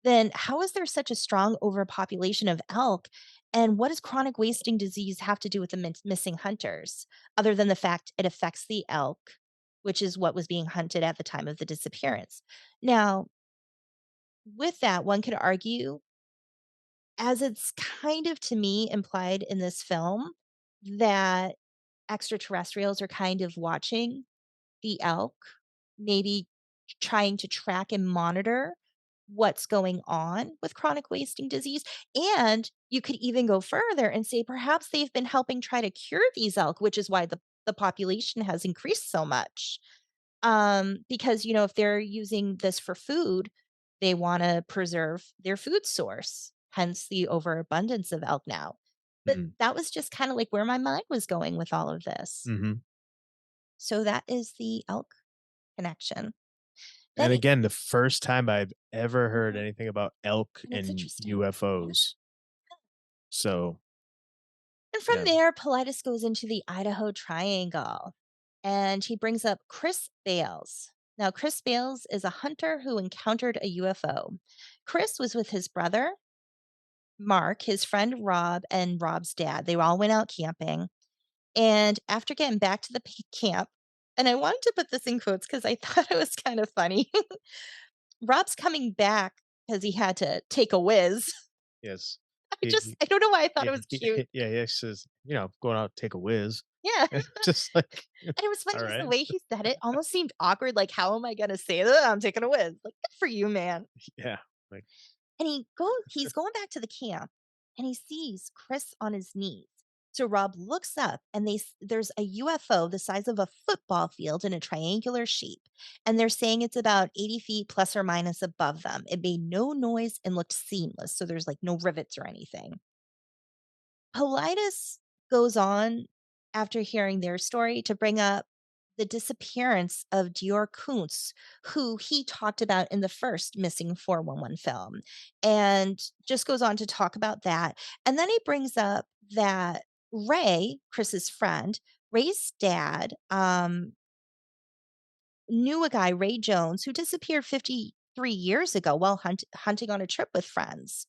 then how is there such a strong overpopulation of elk? And what does chronic wasting disease have to do with the missing hunters, other than the fact it affects the elk, which is what was being hunted at the time of the disappearance? Now, with that, one could argue, as it's kind of to me implied in this film, that extraterrestrials are kind of watching the elk, maybe trying to track and monitor what's going on with chronic wasting disease. And you could even go further and say perhaps they've been helping try to cure these elk, which is why the population has increased so much. Because, if they're using this for food, they want to preserve their food source, hence the overabundance of elk now. But
Mhm.
that was just kind of like where my mind was going with all of this.
Mhm.
So that is the elk connection. Then,
And again, the first time I've ever heard
mhm,
anything about elk
and it's
and
interesting. Yeah.
UFOs. So,
And from
yeah.
there, Paulides goes into the Idaho Triangle and he brings up Chris Bales. Now, Chris Bales is a hunter who encountered a UFO. Chris was with his brother Mark, his friend Rob, and Rob's dad. They all went out camping. And after getting back to the camp, and I wanted to put this in quotes because I thought it was kind of funny. Rob's coming back because he had to take a whiz.
Yes.
I don't know why I thought
Yeah,
it was cute.
yeah, he says, going out to take a whiz.
Yeah.
Just like,
And it was funny
all
because the
right.
way he said it almost seemed awkward. Like, how am I going to say that? I'm taking a whiz. Like, good for you, man.
Yeah. Like,
And he's going back to the camp and he sees Chris on his knees. So Rob looks up and there's a UFO the size of a football field in a triangular shape. And they're saying it's about 80 feet plus or minus above them. It made no noise and looked seamless. So there's like no rivets or anything. Paulides goes on after hearing their story to bring up the disappearance of Dior Kuntz, who he talked about in the first Missing 411 film, and just goes on to talk about that. And then he brings up that Ray, Chris's friend, Ray's dad, knew a guy, Ray Jones, who disappeared 53 years ago while hunting on a trip with friends.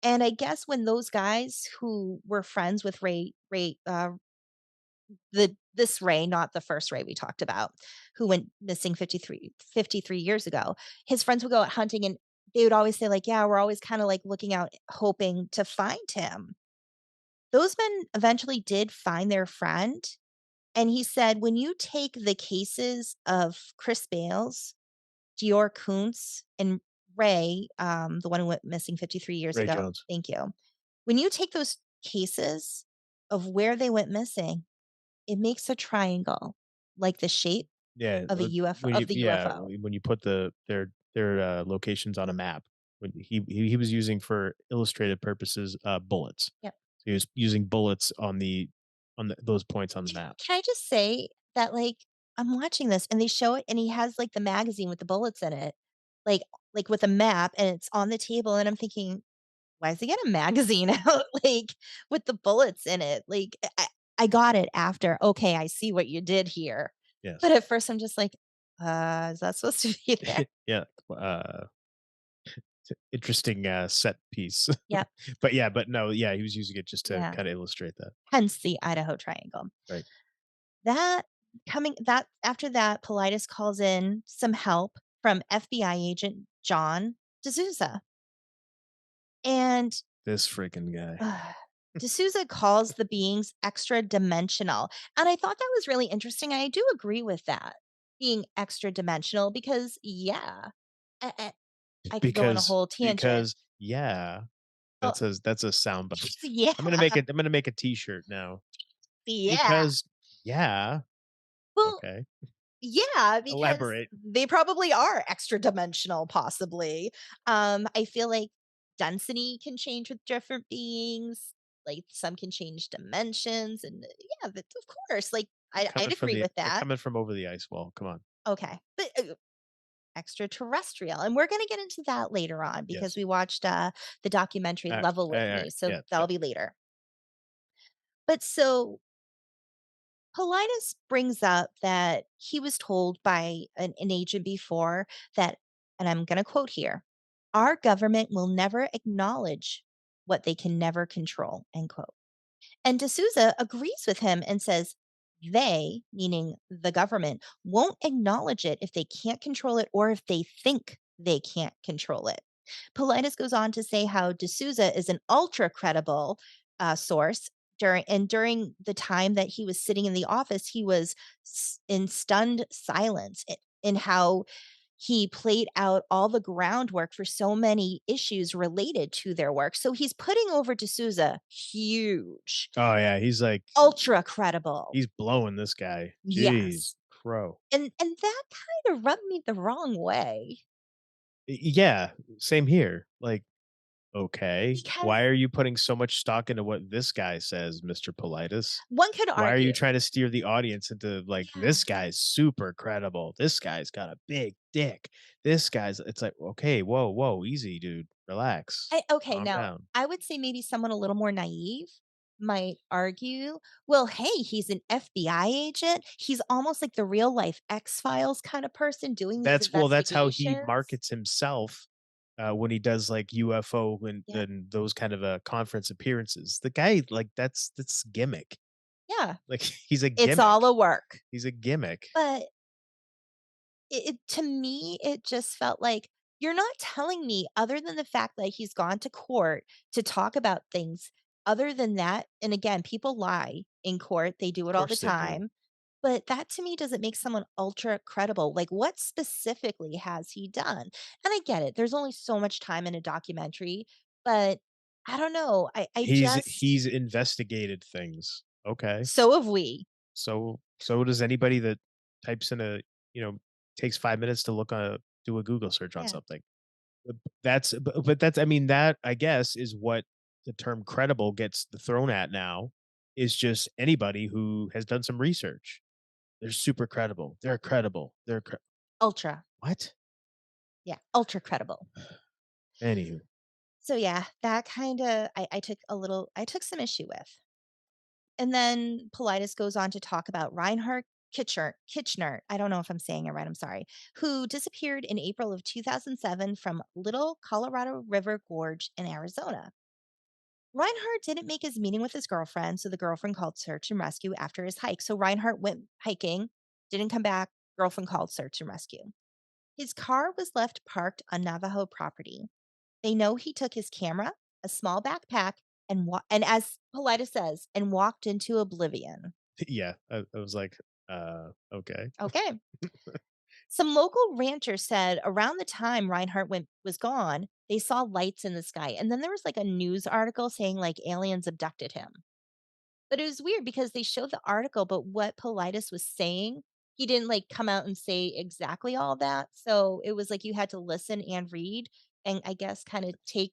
And I guess when those guys who were friends with this Ray, not the first Ray we talked about, who went missing 53 years ago, his friends would go out hunting and they would always say, like, yeah, we're always kind of like looking out, hoping to find him. Those men eventually did find their friend. And he said, when you take the cases of Chris Bales, Dior Kuntz, and Ray, the one who went missing 53 years
Ray
ago,
Jones.
thank you. When you take those cases of where they went missing, it makes a triangle, like the shape
Yeah,
of a UFO
when
of
you
the
yeah,
UFO.
when you put their locations on a map, when he was using for illustrative purposes, bullets.
Yep.
So he was using bullets on those points on the
Can
map.
can I just say that, like, I'm watching this and they show it and he has, like, the magazine with the bullets in it, like with a map, and it's on the table, and I'm thinking, "Why is he got a magazine out, like, with the bullets in it?" Like, I got it after, "Okay, I see what you did here." But
Yes.
at first I'm just like, is that supposed to be there?"
Yeah, interesting, set piece.
Yep.
But no, yeah, he was using it just to
Yeah.
kinda illustrate that.
Hence the Idaho Triangle.
Right.
That that after that, Paulides calls in some help from FBI agent John D'Souza. And
This freaking guy.
D'Souza calls the beings extra dimensional. And I thought that was really interesting. I do agree with that, being extra dimensional, because, yeah, I, I, I could go on a
Because
whole tangent.
yeah,
Oh,
that's a sound bite.
yeah,
I'm gonna make a T-shirt now.
yeah.
Because yeah,
Well,
okay.
yeah, because
Elaborate.
they probably are extra dimensional, possibly. I feel like density can change with different beings. Like, some can change dimensions, and yeah, of course. Like, I'd agree with
They're
that.
coming from over the ice wall, come on.
Okay, but extraterrestrial, and we're gonna get into that later on because
Yes.
we watched the documentary Level with
Alright,
Me, so
yeah,
that'll
yep.
be later. But so Paulides brings up that he was told by an agent before that, and I'm going to quote here, our government will never acknowledge what they can never control, end quote. And D'Souza agrees with him and says they, meaning the government, won't acknowledge it if they can't control it or if they think they can't control it. Paulides goes on to say how D'Souza is an ultra credible source. During the time that he was sitting in the office, he was in stunned silence in how he played out all the groundwork for so many issues related to their work. So he's putting over D'Souza huge,
Oh, yeah,
ultra credible.
he's blowing this guy. Jeez,
Yes.
crow.
And that kind of rubbed me the wrong way
Yeah, same here. Like, okay,
because
why are you putting so much stock into what this guy says, Mr. Politis?
one could
Why are you
argue.
trying to steer the audience into, like,
Yeah.
this guy's super credible, this guy's got a big dick, this guy's it's like, "Okay, whoa, whoa, easy, dude, relax,
Okay,
calm
now
down."
I would say maybe someone a little more naive might argue, well, hey, he's an FBI agent. He's almost like the real life X Files kind of person doing these
That's how he
investigations.
markets himself when he does like UFO
Yeah.
and those kind of conference appearances. The guy, like, that's gimmick.
Yeah.
Like, he's a
It's all
gimmick.
a work.
He's a gimmick.
But to me, it just felt like you're not telling me other than the fact that he's gone to court to talk about things other than that. And again, people lie in court. They do
Of
it all the
course they do.
time. But that to me doesn't make someone ultra credible. Like, what specifically has he done? And I get it. There's only so much time in a documentary, but I don't know. I just,
He's investigated things. Okay.
so have we.
So does anybody that types in a, you know, takes 5 minutes to do a Google search on
Yeah.
something. But that's, I mean, that, I guess, is what the term credible gets thrown at now, is just anybody who has done some research. They're super credible. They're credible.
Ultra.
What?
Yeah. Ultra credible.
Anywho.
So yeah, that kinda I took some issue with. And then Paulides goes on to talk about Reinhard Kitchener, I don't know if I'm saying it right, I'm sorry, who disappeared in April of 2007 from Little Colorado River Gorge in Arizona. Reinhardt didn't make his meeting with his girlfriend, so the girlfriend called search and rescue after his hike. So Reinhardt went hiking, didn't come back, girlfriend called search and rescue. His car was left parked on Navajo property. They know he took his camera, a small backpack, and as Paulides says, and walked into oblivion.
Yeah, I was like, okay.
Okay. Some local ranchers said around the time Reinhardt was gone, they saw lights in the sky. And then there was like a news article saying like aliens abducted him. But it was weird because they showed the article, but what Paulides was saying, he didn't like come out and say exactly all that. So it was like you had to listen and read and I guess kind of take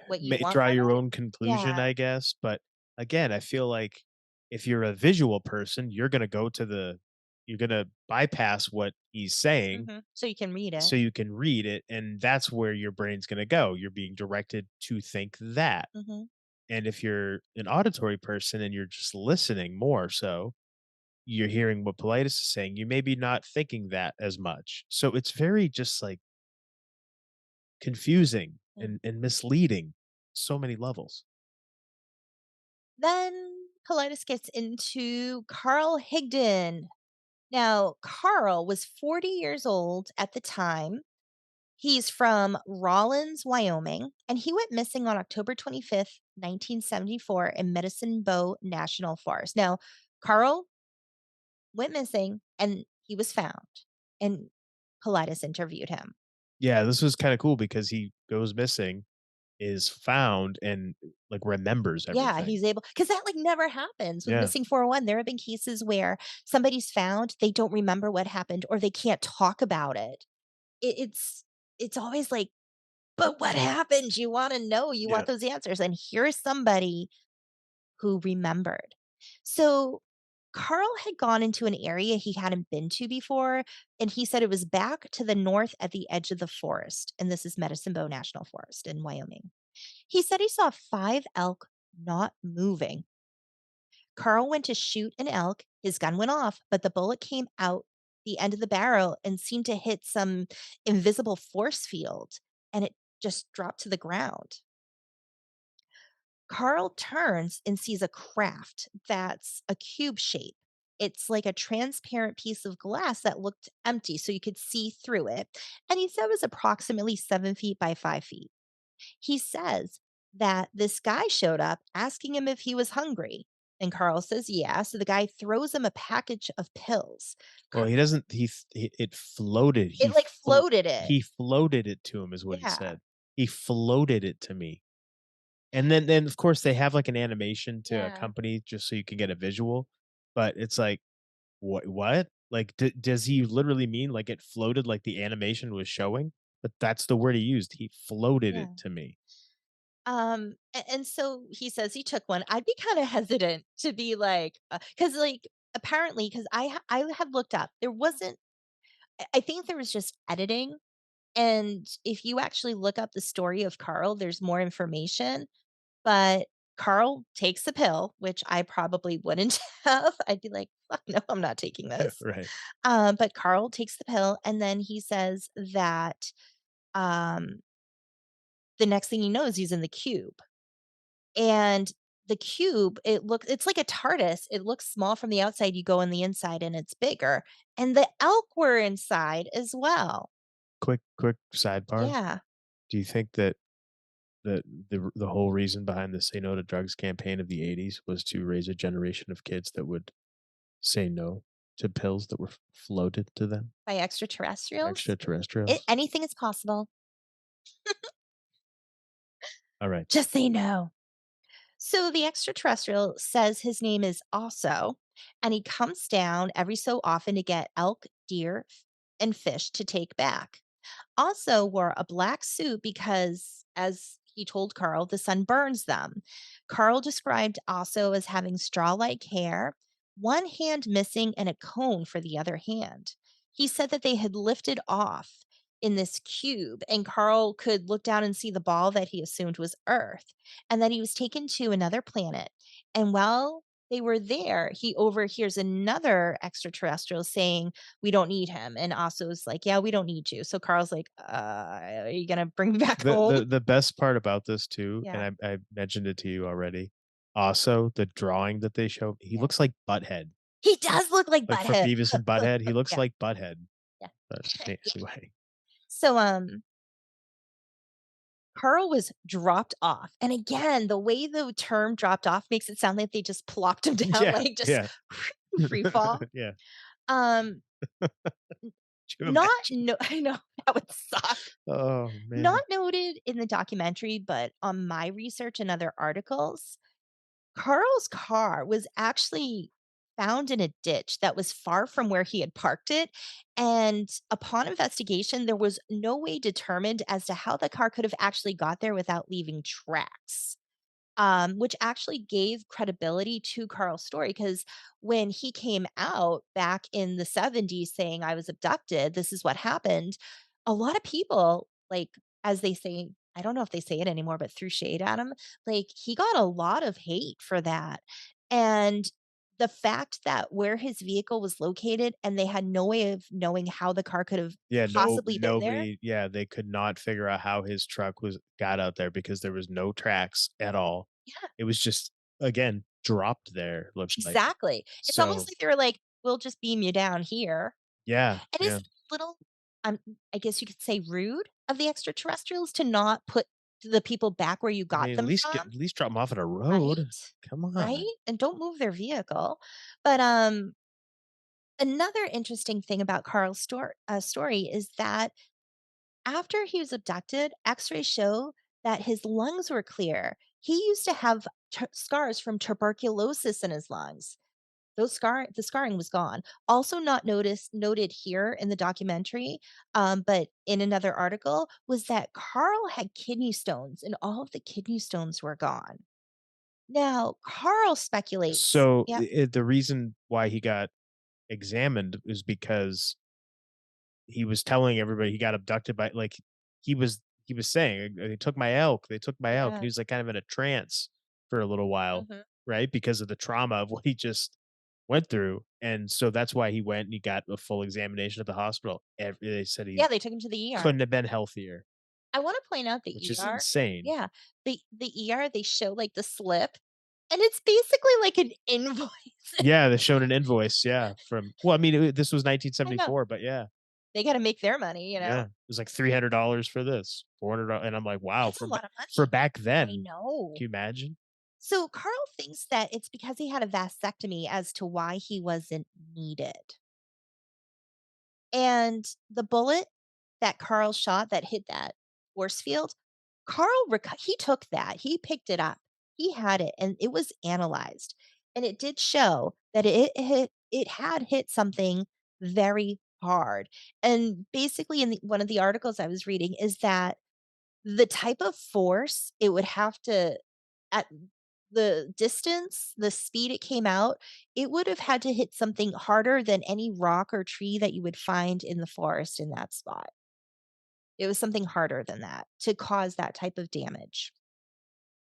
what you want
Draw
from
your
it.
own conclusion,
Yeah.
I guess. But again, I feel like if you're a visual person, you're gonna bypass what he's saying
So you can read it.
so you can read it, and that's where your brain's gonna go. You're being directed to think that.
Mhm.
And if you're an auditory person and you're just listening more so, you're hearing what Politis is saying, you may be not thinking that as much. So it's very just like confusing
Mm.
and misleading, so many levels.
Then Paulides gets into Carl Higdon. Now, Carl was 40 years old at the time. He's from Rawlins, Wyoming, and he went missing on October 25th, 1974 in Medicine Bow National Forest. Now, Carl went missing and he was found, and Paulides interviewed him.
Yeah, this was kinda cool because he goes missing, is found, and, like, remembers
Yeah,
everything.
he's able because that, like, never happens with
Yeah,
missing 401. There have been cases where somebody's found, they don't remember what happened, or they can't talk about it. It's always like, "But what happened?" You wanna know, you
yeah.
want those answers, and here's somebody who remembered. So, Carl had gone into an area he hadn't been to before, and he said it was back to the north at the edge of the forest, and this is Medicine Bow National Forest in Wyoming. He said he saw 5 elk not moving. Carl went to shoot an elk. His gun went off, but the bullet came out the end of the barrel and seemed to hit some invisible force field, and it just dropped to the ground. Carl turns and sees a craft that's a cube shape. It's like a transparent piece of glass that looked empty, so you could see through it. And he said it was approximately 7 feet by 5 feet. He says that this guy showed up asking him if he was hungry. And Carl says, yeah. So the guy throws him a package of pills.
Well,
Car-
he doesn't he it floated.
It like floated it.
He floated it to him is what he
Yeah.
said. He floated it to me. And then, of course, they have, like, an animation to
Yeah.
accompany just so you can get a visual, but it's like, What? Like, does he literally mean, like, it floated like the animation was showing? But that's the word he used. He floated it
Yeah.
to me.
And so he says he took one. I'd be kind of hesitant to be like, because like apparently, because I had looked up, there wasn't. I think there was just editing, and if you actually look up the story of Carl, there's more information. But Carl takes the pill, which I probably wouldn't have. I'd be like, fuck no, I'm not taking this.
Right.
But Carl takes the pill, and then he says that um the next thing he knows, he's in the cube. And the cube, it's like a TARDIS. It looks small from the outside. You go on the inside and it's bigger. And the elk were inside as well.
Quick sidebar.
Yeah,
Do you think that the whole reason behind the Say No to Drugs campaign of the '80s was to raise a generation of kids that would say no to pills that were floated to them
by
by
extraterrestrials.
extraterrestrials?
Anything is possible.
All right.
Just say no. So the extraterrestrial says his name is Also, and he comes down every so often to get elk, deer, and fish to take back. Also wore a black suit because, as he told Carl, the sun burns them. Carl described Also as having straw like hair, one hand missing, and a cone for the other hand. He said that they had lifted off in this cube, and Carl could look down and see the ball that he assumed was Earth, and that he was taken to another planet. And while they were there, he overhears another extraterrestrial saying, "We don't need him." And Osso's like, "Yeah, we don't need you." So Carl's like, are you gonna bring me back
The
home?"
the the best part about this too,
Yeah.
and I mentioned it to you already, also, the drawing that they show, he
Yeah.
looks like Butthead.
He does look like
Like, from
Butthead.
Beavis and Butthead, he looks
Yeah,
like Butthead.
yeah, yeah.
Anyway.
So, Carl was dropped off, and again, the way the term "dropped off" makes it sound like they just plopped him down,
Yeah,
like, just
yeah.
free fall.
Yeah.
Um,
Could you
not
imagine?
no I know, that would suck.
Oh,
Not
man.
noted in the documentary, but on my research and other articles, Carl's car was actually found in a ditch that was far from where he had parked it. And upon investigation, there was no way determined as to how the car could have actually got there without leaving tracks, which actually gave credibility to Carl's story. Because when he came out back in the 70s saying, "I was abducted, this is what happened," a lot of people, like, as they say, I don't know if they say it anymore, but threw shade at him. Like, he got a lot of hate for that. And the fact that where his vehicle was located and they had no way of knowing how the car could have
Yeah,
possibly been there.
nobody, yeah, they could not figure out how his truck got out there because there was no tracks at all.
Yeah.
It was just, again, dropped there, looked like.
Exactly. It's almost
So,
like they were like, "We'll just beam you down here."
yeah,
And is
yeah.
it a little, um, I guess you could say, rude of the extraterrestrials to not put the people back where you
I
got
mean,
them from,
at least drop them off at a road.
right?
Come on.
Right? And don't move their vehicle. But, another interesting thing about Carl's story is that after he was abducted, X-rays show that his lungs were clear. He used to have scars from tuberculosis in his lungs. The scarring was gone. Also not noted here in the documentary, but in another article, was that Carl had kidney stones and all of the kidney stones were gone. Now, Carl speculates.
So,
Yeah,
the reason why he got examined is because he was telling everybody he got abducted by, like, he was saying, "They took my elk, they took my elk," and
yeah.
he was, like, kind of in a trance for a little while,
Mhm.
right? Because of the trauma of what he just went through, and so that's why he went and he got a full examination at the hospital. They said he
Yeah, they took him to the ER.
couldn't have been healthier,
I wanna point out the
which is
ER.
insane.
Yeah, the ER, they show, like, the slip, and it's basically like an invoice.
Yeah, they showed an invoice, yeah, from, well, I mean, this was
I know.
1974, but yeah.
They gotta make their money, you
Yeah,
know?
it was like $300 for this, $400, and I'm like, "Wow,
That's a lot of
for
money.
back
I
then."
know.
Can you imagine?
So Carl thinks that it's because he had a vasectomy as to why he wasn't needed. And the bullet that Carl shot that hit that force field, he took that. He picked it up. He had it and it was analyzed. And it did show that it had hit something very hard. And basically in one of the articles I was reading is that the type of force it would have to, at the distance, the speed it came out, it would have had to hit something harder than any rock or tree that you would find in the forest in that spot. It was something harder than that to cause that type of damage.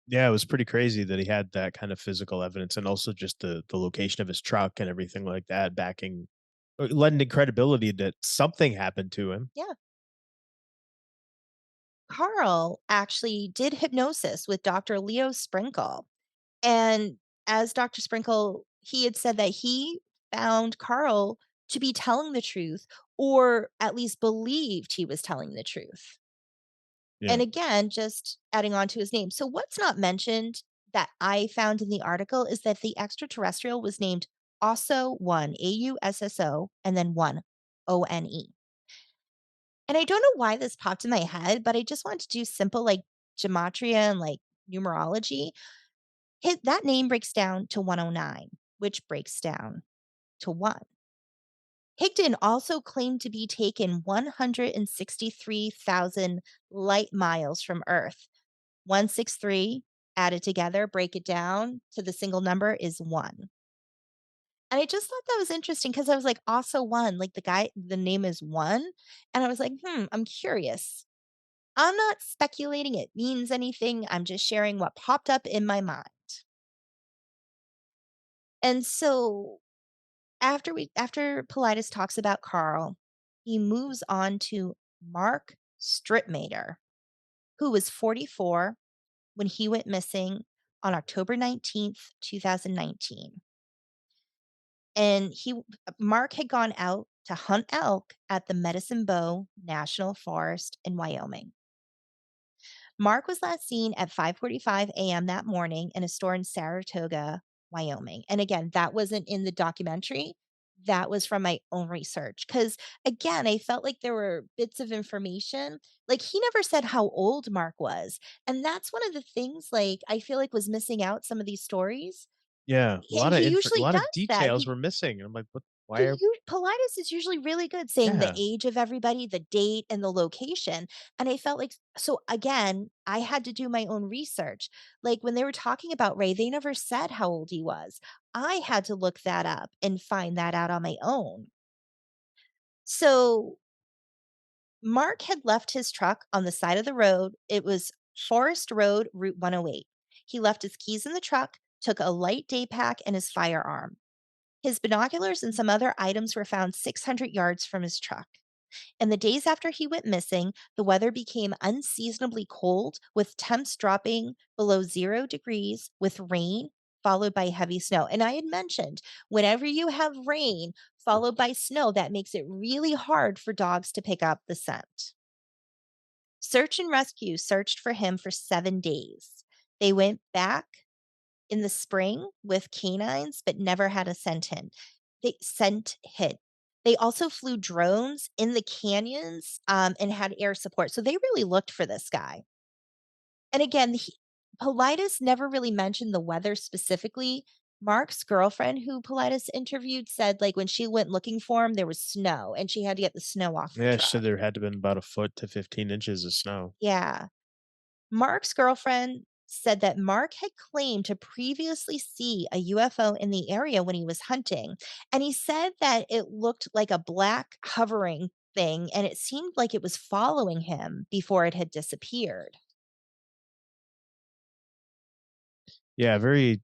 Yeah, it was pretty crazy that he had that kind of physical evidence and also just the location of his truck and everything like that backing, lending credibility that something happened to him.
Yeah. Carl actually did hypnosis with Dr. Leo Sprinkle. And as Dr. Sprinkle, he had said that he found Carl to be telling the truth, or at least believed he was telling the truth.
Yeah.
And again, just adding on to his name. So, what's not mentioned that I found in the article is that the extraterrestrial was named Also One, AUSSO, and then One, ONE. And I don't know why this popped in my head, but I just wanted to do simple like gematria and like numerology. That name breaks down to 109, which breaks down to 1. Higdon also claimed to be taken 163,000 light miles from Earth. 163 added together, break it down to the single number is 1. And I just thought that was interesting because I was like, also one, like the name is one. And I was like, I'm curious. I'm not speculating it means anything. I'm just sharing what popped up in my mind. And so after Paulides talks about Carl, he moves on to Mark Stripmater, who was 44 when he went missing on October 19th, 2019. And Mark had gone out to hunt elk at the Medicine Bow National Forest in Wyoming. Mark was last seen at 5:45 a.m. that morning in a store in Saratoga, Wyoming. And again, that wasn't in the documentary. That was from my own research. Because again, I felt like there were bits of information. Like he never said how old Mark was. And that's one of the things like I feel like was missing out some of these stories.
Yeah,
And he
a
usually
lot of
does that.
details were missing, and I'm like, "What? Why
He
are?"
u Pilates is usually really good saying the
Yeah,
age of everybody, the date, and the location, and I felt like so again, I had to do my own research. Like, when they were talking about Ray, they never said how old he was. I had to look that up and find that out on my own. So, Mark had left his truck on the side of the road. It was Forest Road, Route 108. He left his keys in the truck, took a light day pack, and his firearm. His binoculars and some other items were found 600 yards from his truck. In the days after he went missing, the weather became unseasonably cold, with temps dropping below 0 degrees, with rain followed by heavy snow. And I had mentioned whenever you have rain followed by snow, that makes it really hard for dogs to pick up the scent. Search and rescue searched for him for 7 days. They went back in the spring with canines, but never had a scent hit. They also flew drones in the canyons, and had air support, so they really looked for this guy. And again, Paulides never really mentioned the weather specifically. Mark's girlfriend, who Paulides interviewed, said, like, when she went looking for him, there was snow, and she had to get the snow off the
yeah. She said
truck.
there had to been about a foot to 15 inches of snow.
Yeah. Mark's girlfriend said that Mark had claimed to previously see a UFO in the area when he was hunting. And he said that it looked like a black hovering thing and it seemed like it was following him before it had disappeared.
Yeah, very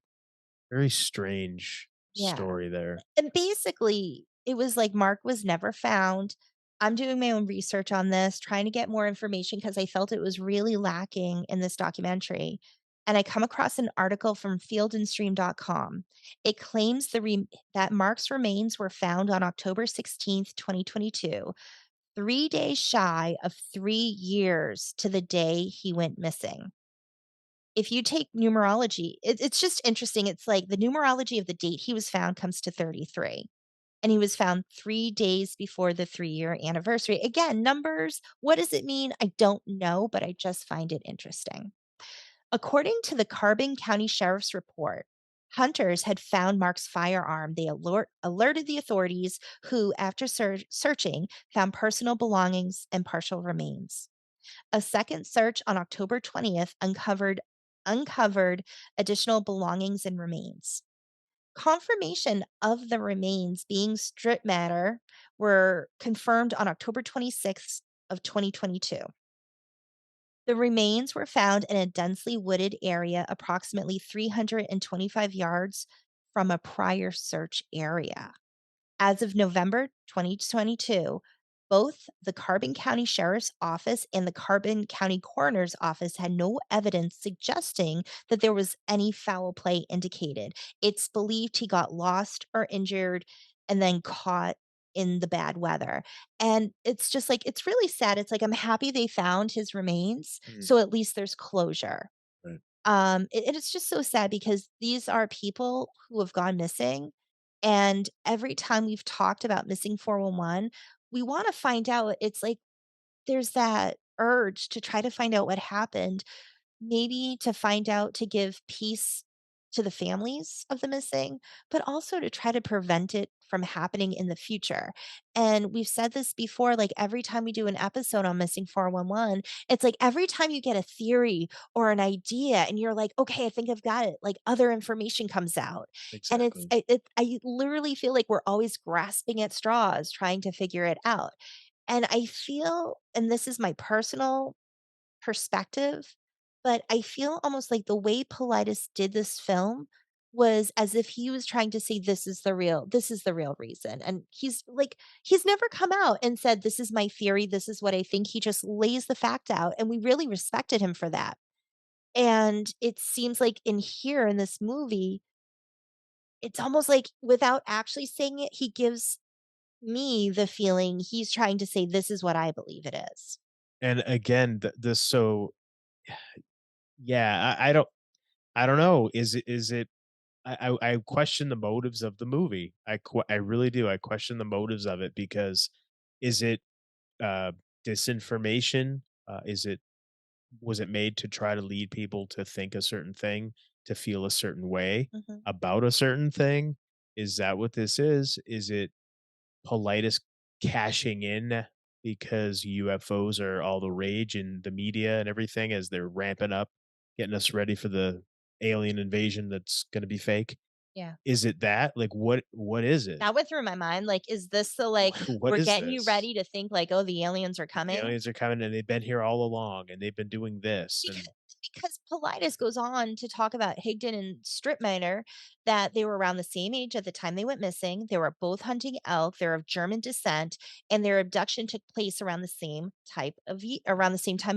strange
Yeah.
story there.
And basically, it was like Mark was never found. I'm doing my own research on this, trying to get more information because I felt it was really lacking in this documentary. And I come across an article from fieldandstream.com. It claims that Mark's remains were found on October 16th, 2022, 3 days shy of 3 years to the day he went missing. If you take numerology, it's just interesting. It's like the numerology of the date he was found comes to 33, and he was found 3 days before the 3-year anniversary. Again, numbers, what does it mean? I don't know, but I just find it interesting. According to the Carbon County Sheriff's report, hunters had found Mark's firearm. They alerted the authorities, who, after searching, found personal belongings and partial remains. A second search on October 20th uncovered additional belongings and remains. Confirmation of the remains being strip matter were confirmed on October 26th of 2022. The remains were found in a densely wooded area approximately 325 yards from a prior search area. As of November 2022, Both the Carbon County Sheriff's Office and the Carbon County Coroner's Office had no evidence suggesting that there was any foul play indicated. It's believed he got lost or injured and then caught in the bad weather. And it's just like, it's really sad. It's like, I'm happy they found his remains.
Mm,
So at least there's closure.
right.
And it's just so sad because these are people who have gone missing. And every time we've talked about missing 411, we want to find out. It's like there's that urge to try to find out what happened, maybe to find out to give peace to the families of the missing, but also to try to prevent it from happening in the future. And we've said this before, like every time we do an episode on missing 411, it's like every time you get a theory or an idea and you're like, okay, I think I've got it, like other information comes out. And
Exactly.
I literally feel like we're always grasping at straws trying to figure it out. And I feel, and this is my personal perspective, but I feel almost like the way Paulides did this film was as if he was trying to say this is the real reason. And he's never come out and said this is my theory, this is what I think. He just lays the fact out and we really respected him for that. And it seems like in here in this movie, it's almost like without actually saying it, he gives me the feeling he's trying to say this is what I believe it is.
And again, this so yeah, I don't know. Is it I question the motives of the movie. I really do. I question the motives of it because is it uh disinformation? Is it was it made to try to lead people to think a certain thing, to feel a certain way
Mhm,
about a certain thing? Is that what this is? Is it Politis cashing in because UFOs are all the rage in the media and everything as they're ramping up, getting us ready for the alien invasion that's gonna be fake?
yeah.
Is it that? Like, what is it?
That went through my mind, like, is this the, like,
What
we're
is
getting you
this?
ready to think, like, "Oh, the aliens are
The
coming?"
aliens are coming and they've been here all along and they've been doing this
Becau
and
because Paulides goes on to talk about Higdon and Stripminer, that they were around the same age at the time they went missing, they were both hunting elk, they're of German descent, and their abduction took place around the same time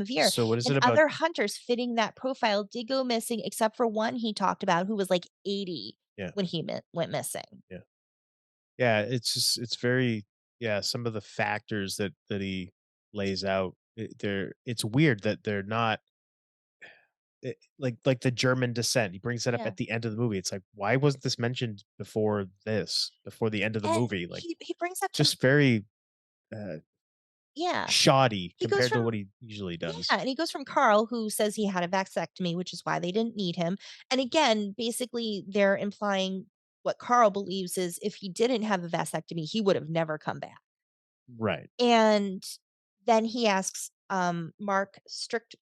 of year,
so what is it
and
about
other hunters fitting that profile did go missing except for one he talked about who was, like, 80
yeah,
when he went missing.
yeah. Yeah, it's just it's very yeah, some of the factors that he lays out, it's weird that they're not like the German descent. He brings that up
Yeah.
at the end of the movie. It's like, why wasn't this mentioned before this, before the end of the
And
movie? Like,
he brings up the
just very uh,
yeah.
shoddy
He goes
compared to
from
what he usually
yeah,
does.
and he goes from Carl, who says he had a vasectomy, which is why they didn't need him. And again, basically, they're implying what Carl believes is if he didn't have a vasectomy, he would have never come back.
Right.
And then he asks Mark Strict,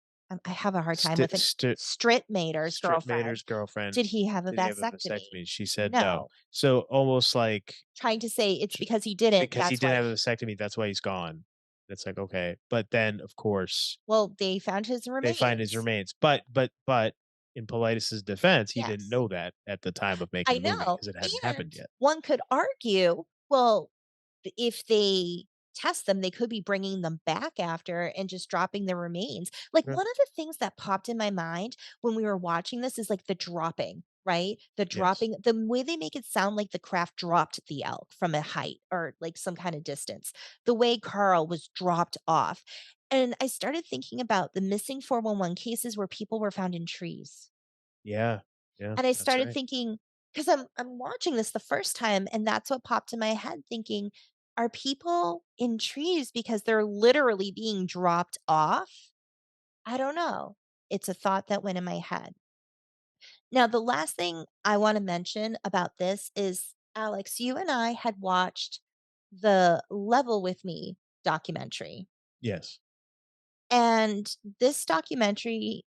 I have a hard time
Sti
with it,
sti
Strittmater's girlfriend.
Stripmater's girlfriend,
Did he have a
did he have a
vasectomy?
vasectomy? She said no.
No.
So almost like
Trying to say it's
j
because he didn't.
because he
That's
didn't
why
have a vasectomy, that's why he's gone. It's like, okay. But then, of course,
well, they found his
they find his
remains.
remains. But in Paulides' defense, he didn't
Yes.
know that at the time of making
I
the movie
know,
because it hadn't
and
happened yet.
one could argue, well, if they test them, they could be bringing them back after and just dropping their remains. Like,
Yeah.
one of the things that popped in my mind when we were watching this is, like, the dropping, right? The
Yes.
dropping the way they make it sound like the craft dropped the elk from a height or, like, some kinda distance. The way Carl was dropped off, and I started thinking about the missing 411 cases where people were found in trees.
Yeah. Yeah,
And I
that's
started
right.
thinking, because I'm watching this the first time, and that's what popped in my head thinking, are people in trees because they're literally being dropped off? I don't know. It's a thought that went in my head. Now, the last thing I want to mention about this is, Alex, you and I had watched the Level With Me documentary.
Yes.
And this documentary,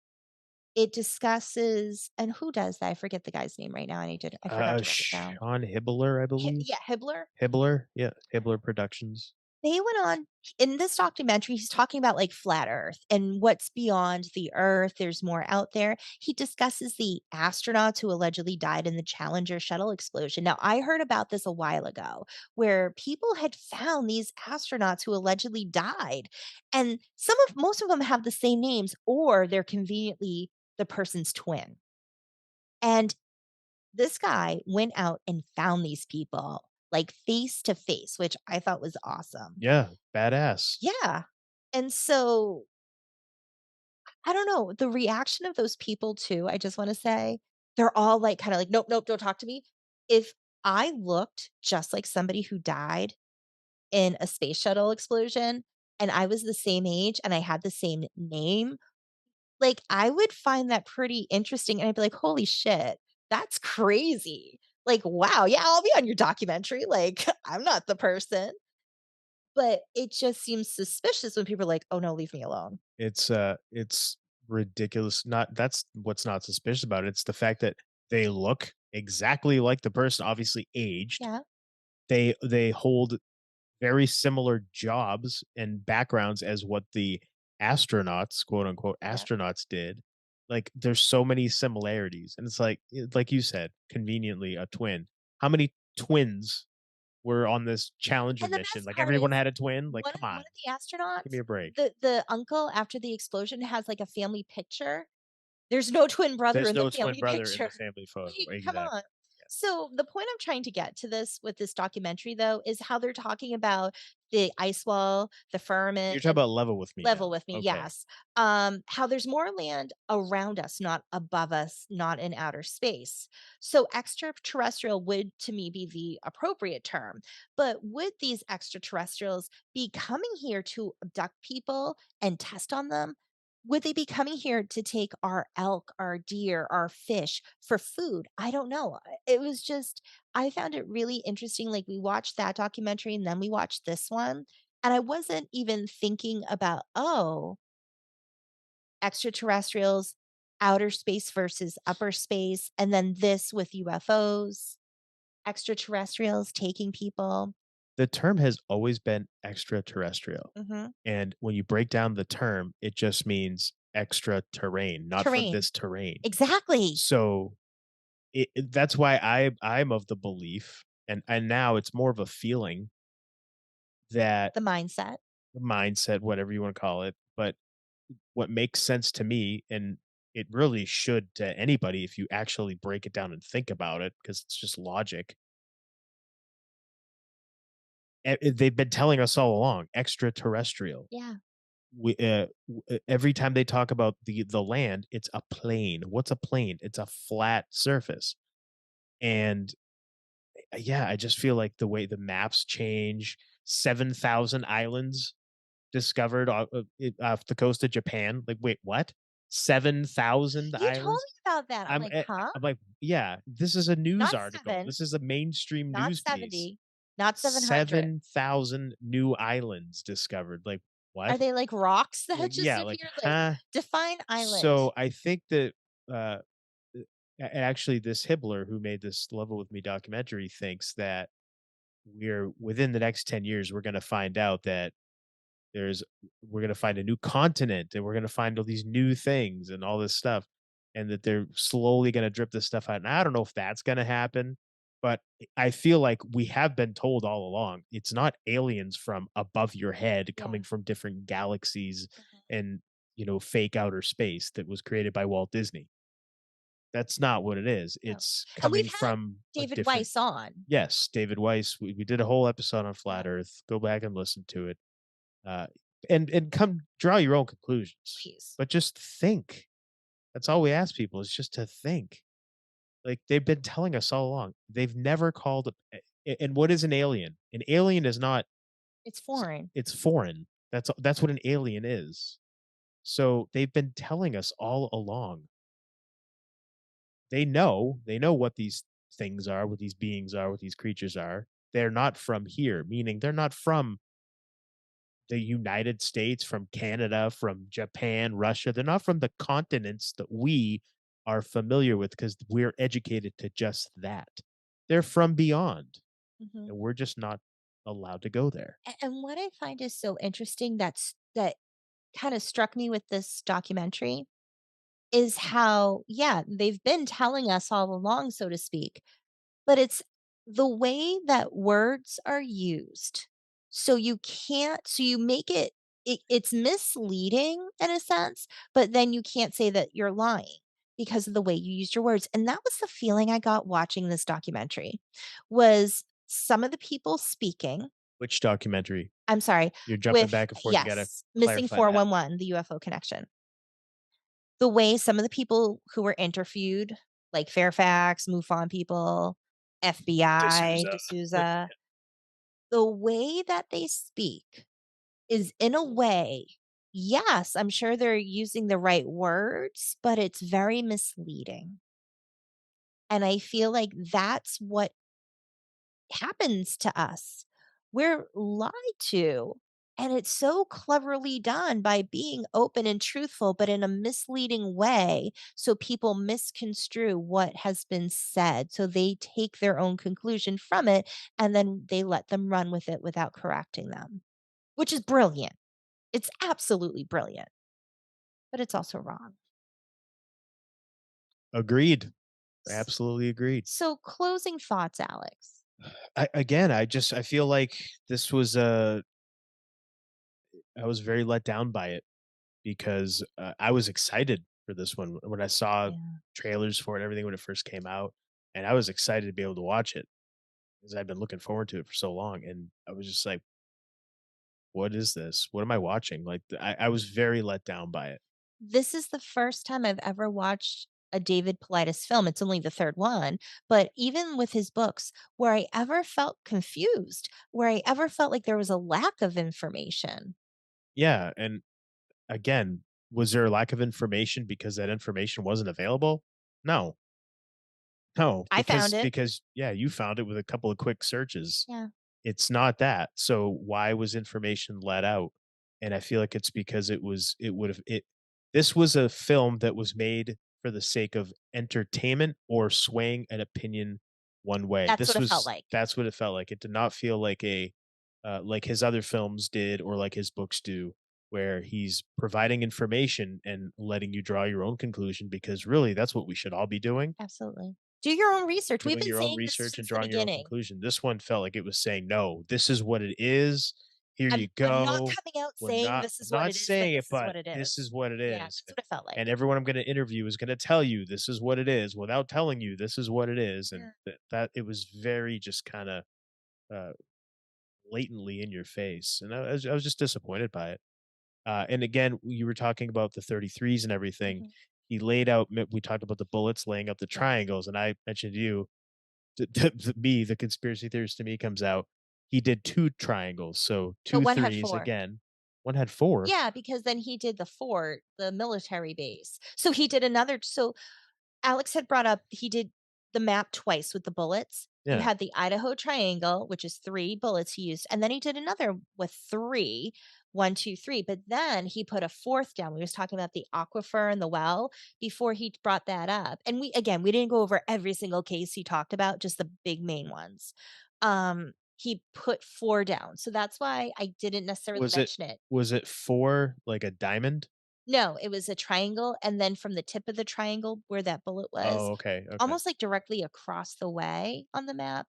it discusses, and who does that? I forget the guy's name right now. I forgot to write it down.
Sean Hibbler, I believe.
Yeah, Hibbler.
Hibbler? Yeah, Hibbler Productions.
They went on in this documentary, he's talking about, like, flat Earth and what's beyond the Earth, there's more out there. He discusses the astronauts who allegedly died in the Challenger shuttle explosion. Now, I heard about this a while ago, where people had found these astronauts who allegedly died, and most of them have the same names, or they're conveniently the person's twin. And this guy went out and found these people, like, face to face, which I thought was awesome.
Yeah, badass.
Yeah. And so, I don't know, the reaction of those people too, I just wanna say, they're all, like, kinda like, "Nope, nope, don't talk to me." If I looked just like somebody who died in a space shuttle explosion, and I was the same age, and I had the same name, like, I would find that pretty interesting, and I'd be like, "Holy shit, that's crazy." Like, "Wow, yeah, I'll be on your documentary." Like, I'm not the person. But it just seems suspicious when people are like, "Oh, no, leave me alone."
It's ridiculous. Not that's what's not suspicious about it. It's the fact that they look exactly like the person, obviously aged.
Yeah,
They hold very similar jobs and backgrounds as what the astronauts, quote unquote,
yeah.
astronauts did. Like there's so many similarities. And it's like you said, conveniently a twin. How many twins were on this Challenger
And the
mission?
best
Like
part
everyone
is
had a twin? Like,
one of
come on,
one of the
give me
astronauts,
a break.
the uncle after the explosion has, like, a family picture. There's no twin brother
There's
in the
no twin
family
brother in
picture.
the family photo.
Like, come on.
Exactly. Yeah.
So, the point I'm trying to get to this with this documentary, though, is how they're talking about the ice wall, the
You're
firmament,
talking
and
about level with me
level
now.
with me,
Okay.
yes. How there's more land around us, not above us, not in outer space. So extraterrestrial would, to me, be the appropriate term. But would these extraterrestrials be coming here to abduct people and test on them? Would they be coming here to take our elk, our deer, our fish for food? I don't know. It was just, I found it really interesting. Like, we watched that documentary and then we watched this one, and I wasn't even thinking about, "Oh, extraterrestrials, outer space versus upper space, and then this with UFOs, extraterrestrials taking people."
The term has always been extraterrestrial.
Mhm.
And when you break down the term, it just means extra terrain, not from
Terrain.
this terrain.
Exactly.
So that's why I'm of the belief, and now it's more of a feeling that
The mindset.
mindset, whatever you want to call it. But what makes sense to me, and it really should to anybody if you actually break it down and think about it, because it's just logic. They've been telling us all along, extraterrestrial.
Yeah.
Every time they talk about the land, it's a plane. What's a plane? It's a flat surface. And yeah, I just feel like the way the maps change, 7,000 islands discovered off the coast of Japan. Like, wait, what? 7,000
You told
islands?
me about that. I'm
I'm
like,
eh,
"Huh?
I'm like, yeah, this is a news
Not
article.
7,
This is a mainstream
not
news piece.
70, not 700."
7,000 new islands discovered. Like,
Are
what?
they like rocks that
Like,
just
yeah, like,
appeared? Like,
huh?
define island.
So I think that uh actually this Hibbler who made this Level with Me documentary thinks that we're within the next 10 years we're going to find out that there's we're going to find a new continent and we're going to find all these new things and all this stuff and that they're slowly going to drip this stuff out. And I don't know if that's going to happen, but I feel like we have been told all along it's not aliens from above your head
Yeah.
coming from different galaxies
Mhm.
and fake outer space that was created by Walt Disney. That's not what it is.
No.
It's
And we've
coming
had
from a
David
different.
Weiss on.
Yes, David Weiss. We did a whole episode on
Yeah,
flat Earth. Go back and listen to it, uh, and come draw your own conclusions.
please.
But just think. That's all we ask people is just to think. Like they've been telling us all along. They've never called. And what is an alien? An alien is not.
It's foreign.
It's foreign. That's what an alien is. So they've been telling us all along. They know what these things are, what these beings are, what these creatures are. They're not from here, meaning they're not from the United States, from Canada, from Japan, Russia. They're not from the continents that we are familiar with because we're educated to just that. They're from beyond,
Mhm.
and we're just not allowed to go there.
And what I find is so interesting that kind of struck me with this documentary is how, yeah, they've been telling us all along, so to speak, but it's the way that words are used. So you make it's misleading in a sense, but then you can't say that you're lying because of the way you used your words. And that was the feeling I got watching this documentary was some of the people speaking.
Which documentary?
I'm sorry,
You're jumping
with
back and forth. You gotta
yes, Missing
clarify that.
411, the UFO connection. The way some of the people who were interviewed, like Fairfax, MUFON people, FBI,
D'Souza.
D'Souza, the way that they speak is in a way, yes, I'm sure they're using the right words, but it's very misleading. And I feel like that's what happens to us. We're lied to. And it's so cleverly done by being open and truthful, but in a misleading way. So people misconstrue what has been said. So they take their own conclusion from it and then they let them run with it without correcting them, which is brilliant. It's absolutely brilliant, but it's also wrong.
Agreed.
S-
Absolutely agreed.
So, closing thoughts, Alex.
I feel like this was I was very let down by it because I was excited for this one when I saw
Yeah.
trailers for it, everything when it first came out, and I was excited to be able to watch it because I've been looking forward to it for so long, and I was just like, "What is this? What am I watching?" Like, I was very let down by it.
This is the first time I've ever watched a David Paulides film. It's only the 3rd one, but even with his books, where I ever felt confused, where I ever felt like there was a lack of information.
Yeah, and again, was there a lack of information because that information wasn't available? No. No,
I found it.
yeah, you found it with a couple of quick searches.
Yeah,
It's not that. So why was information let out? And I feel like it's because it would have it this was a film that was made for the sake of entertainment or swaying an opinion one way.
that's what it felt like.
That's what it felt like. It did not feel like a like his other films did or like his books do, where he's providing information and letting you draw your own conclusion because really that's what we should all be doing,
Absolutely. Do your own research. We've
doing
been
your own
saying this
research and
since the
drawing your own
beginning.
conclusion. This one felt like it was saying, "No, this is what it is. Here you
I'm not
go.
coming out saying this
I'm
is what
not
it is, but
saying it,
this is
but
what it
this
is.
is what it
Yeah,
is."
that's what it felt like.
And everyone I'm going to interview is going to tell you this is what it is without telling you this is what it is. And
Yeah.
that it was very just kind of uh, blatantly in your face. And I was just disappointed by it. And again, you were talking about the 33s and everything.
Mhm.
He laid out, we talked about the bullets laying out the
Yes.
triangles. And I mentioned to you, the conspiracy theorist to me comes out. He did two triangles, so
But
two
one had
threes
4.
again. One had four.
Yeah, because then he did the fort, the military base. So he did another so Alex had brought up he did the map twice with the bullets. You
Yeah.
had the Idaho triangle, which is 3 bullets he used, and then he did another with 3, 1, 2, 3. But then he put a 4th down. We was talking about the aquifer and the well before he brought that up. And we didn't go over every single case he talked about, just the big main ones. He put 4 down. So that's why I didn't necessarily
Was it
mention it.
was it four like a diamond?
No, it was a triangle, and then from the tip of the triangle where that bullet was,
Oh, okay, okay.
almost, like, directly across the way on the map,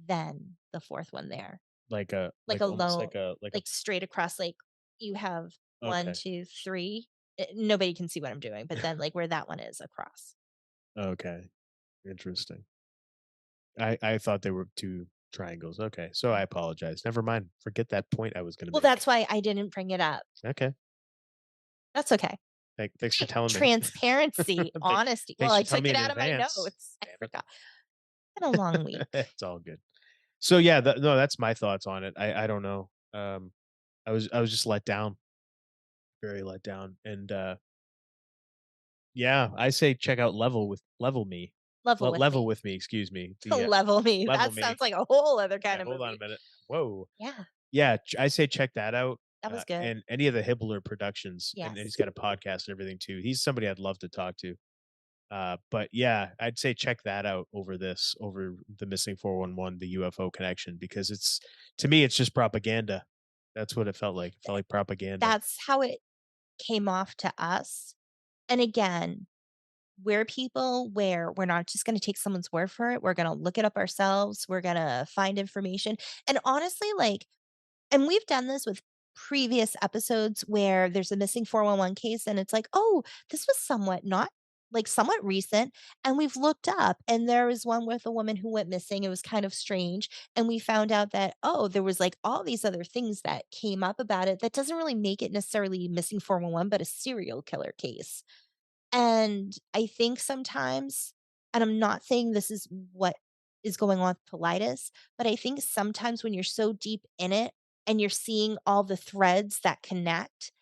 then the 4th one there. Like a
Almost
low
like a
like, straight across, like, you have 1,
okay.
2, 3. Nobody can see what I'm doing, but then, like, where that one is across.
Okay, interesting. I thought they were two triangles. Okay, so I
Yeah.
apologize. Never mind. Forget that point I was going to
Well,
make.
that's why I didn't bring it up.
Okay.
That's okay.
Thanks for
Hey,
telling me.
transparency,
Thank-
honesty. Well,
Thanks
I
for telling
took
me
it
in
out of my
advance.
notes. I
Damn it.
forgot. Been a long week.
It's all good. So yeah, no, that's my thoughts on it. I don't know. I was just let down, very let down, and yeah, I say check out Level Me,
Level with
Level
me.
with Me. Excuse me. The
Level me.
Level
That
Me.
sounds like a whole other
Yeah,
kind of
hold on a
movie.
minute. Whoa.
Yeah,
Yeah, I say check that out.
that was good.
And any of the Hibbler productions, and he's
Yes.
got a podcast and everything too. He's somebody I'd love to talk to. But yeah, I'd say check that out over the missing 411, the UFO connection, because it's to me, it's just propaganda. That's what it felt like. It felt like propaganda.
That's how it came off to us. And again, we're people where we're not just gonna take someone's word for it, we're gonna look it up ourselves, we're gonna find information, and honestly, like and we've done this with previous episodes where there's a missing 411 case and it's like, "Oh, this was somewhat not like, somewhat recent," and we've looked up, and there was one with a woman who went missing, it was kind of strange, and we found out that, oh, there was, like, all these other things that came up about it that doesn't really make it necessarily missing 411, but a serial killer case. And I think sometimes and I'm not saying this is what is going on with Paulides, but I think sometimes when you're so deep in it and you're seeing all the threads that connect,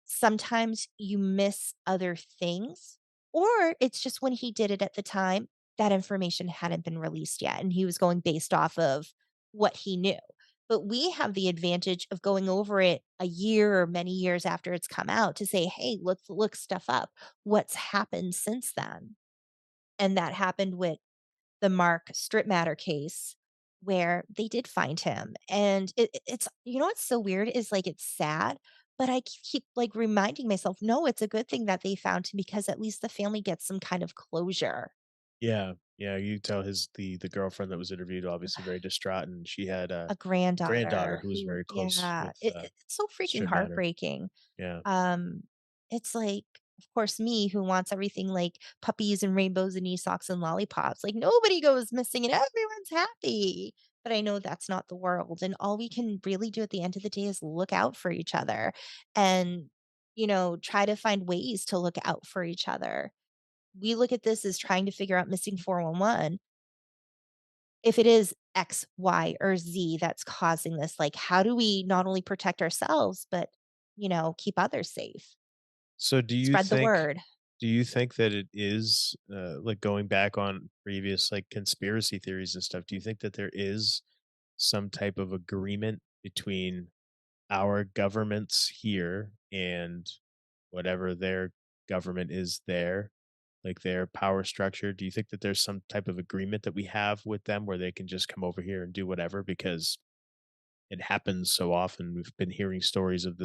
sometimes you miss other things, or it's just when he did it at the time, that information hadn't been released yet, and he was going based off of what he knew. But we have the advantage of going over it a year or many years after it's come out to say, "Hey, let's look stuff up. What's happened since then?" And that happened with the Mark Strip Matter case where they did find him, and it's what's so weird is, like, it's sad, but I keep, like, reminding myself, "No, it's a good thing that they found him because at least the family gets some kind of closure."
Yeah, yeah, you tell the girlfriend that was interviewed, obviously very distraught, and she had
A
a granddaughter
granddaughter
who was
who
very close
yeah,
with,
it's so freaking
Strip Matter.
heartbreaking.
Yeah.
Um, it's like, of course, me who wants everything like puppies and rainbows and knee-socks and lollipops, like, nobody goes missing and everyone's happy, but I know that's not the world, and all we can really do at the end of the day is look out for each other and, try to find ways to look out for each other. We look at this as trying to figure out missing 411. If it is X, Y, or Z that's causing this, like, how do we not only protect ourselves, but, keep others safe?
So
Spread the word.
do you think that it is, like, going back on previous, like, conspiracy theories and stuff, do you think that there is some type of agreement between our governments here and whatever their government is there, like their power structure? Do you think that there's some type of agreement that we have with them where they can just come over here and do whatever? Because it happens so often. We've been hearing stories of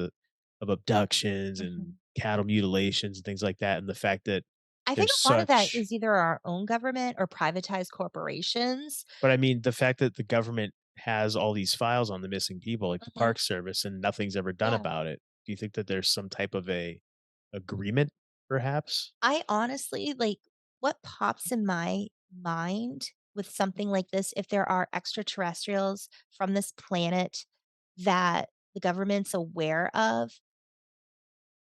abductions and
Mhm.
cattle mutilations and things like that, and the fact that
I think
there's
a lot of that
such
is either our own government or privatized corporations.
but I mean, the fact that the government has all these files on the missing people, like the
Mhm.
Park Service, and nothing's ever done
Yeah.
about it. Do you think that there's some type of a agreement, perhaps?
I honestly like, what pops in my mind with something like this, if there are extraterrestrials from this planet that the government's aware of,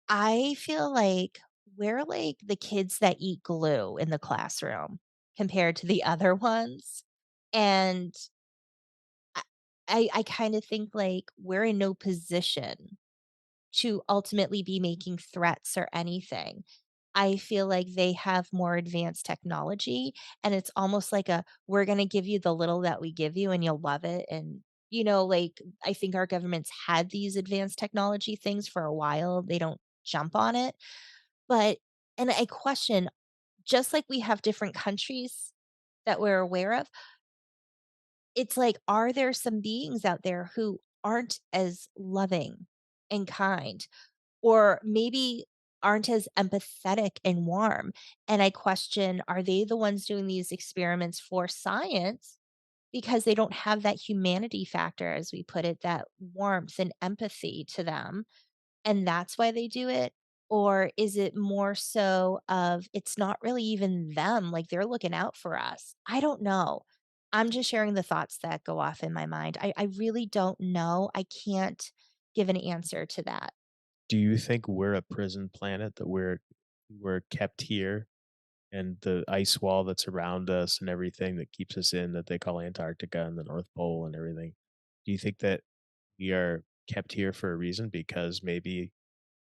I feel like we're like the kids that eat glue in the classroom compared to the other ones, and I I kinda think, like, we're in no position to ultimately be making threats or anything. I feel like they have more advanced technology, and it's almost like a, "We're gonna give you the little that we give you, and you'll love it," and, like, I think our government's had these advanced technology things for a while, they don't jump on it, but and I question, just like we have different countries that we're aware of, it's like, are there some beings out there who aren't as loving and kind, or maybe aren't as empathetic and warm? And I question, are they the ones doing these experiments for science because they don't have that humanity factor, as we put it, that warmth and empathy to them? And that's why they do it? Or is it more so of it's not really even them, like, they're looking out for us? I don't know. I'm just sharing the thoughts that go off in my mind. I really don't know. I can't give an answer to that.
Do you think we're a prison planet that we're kept here and the ice wall that's around us and everything that keeps us in that they call Antarctica and the North Pole and everything? Do you think that we are kept here for a reason because maybe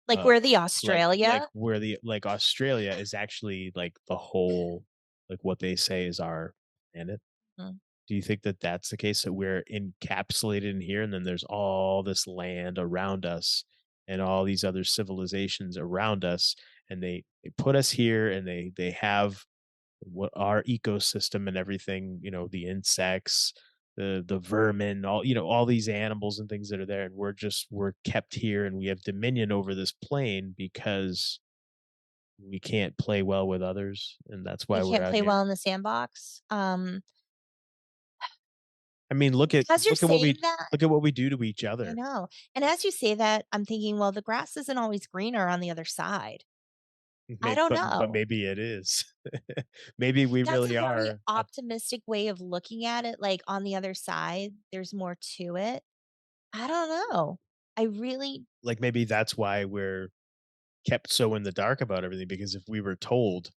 Like,
uh
we're the
like
Australia?
where the like Australia is actually like the whole like what they say is our planet?
Mm.
Do you think that that's the case, that we're encapsulated in here and then there's all this land around us and all these other civilizations around us, and they put us here and they have what our ecosystem and everything, the insects, the vermin, all all these animals and things that are there, and we're kept here and we have dominion over this plane because we can't play well with others, and that's
We
why we're
can't
out
play
here.
well in the sandbox.
I mean,
As you're saying that,
look at what we do to each
I
other.
know. And as you say that, I'm thinking, well, the grass isn't always greener on the other side. I don't
But
know.
maybe it is. Maybe we
That's
really
a very
are up,
optimistic way of looking at it. Like on the other side, there's more to it. I don't know. I really,
like, maybe that's why we're kept so in the dark about everything, because if we were told,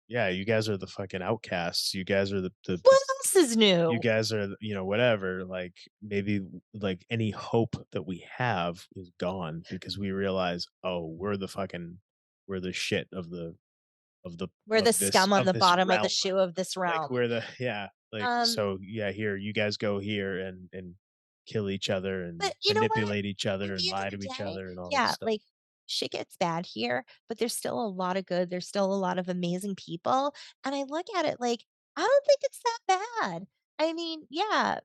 "Yeah, you guys are the fucking outcasts. You guys are the
what else is
you
new?
guys are, whatever," like, maybe, like, any hope that we have is gone because we realize, "Oh, we're the shit
We're the scum on
of
the
this
bottom of the
realm."
shoe of this
Like,
realm.
we're the yeah, like,
Um,
so, yeah, here, you guys go here and kill each other and
but you know what?
manipulate each
At
other and
the end of
lie
the
to each
day,
other and all that
yeah,
stuff.
like shit gets bad here, but there's still a lot of good. There's still a lot of amazing people. And I look at it like, I don't think it's that bad. I mean, yeah,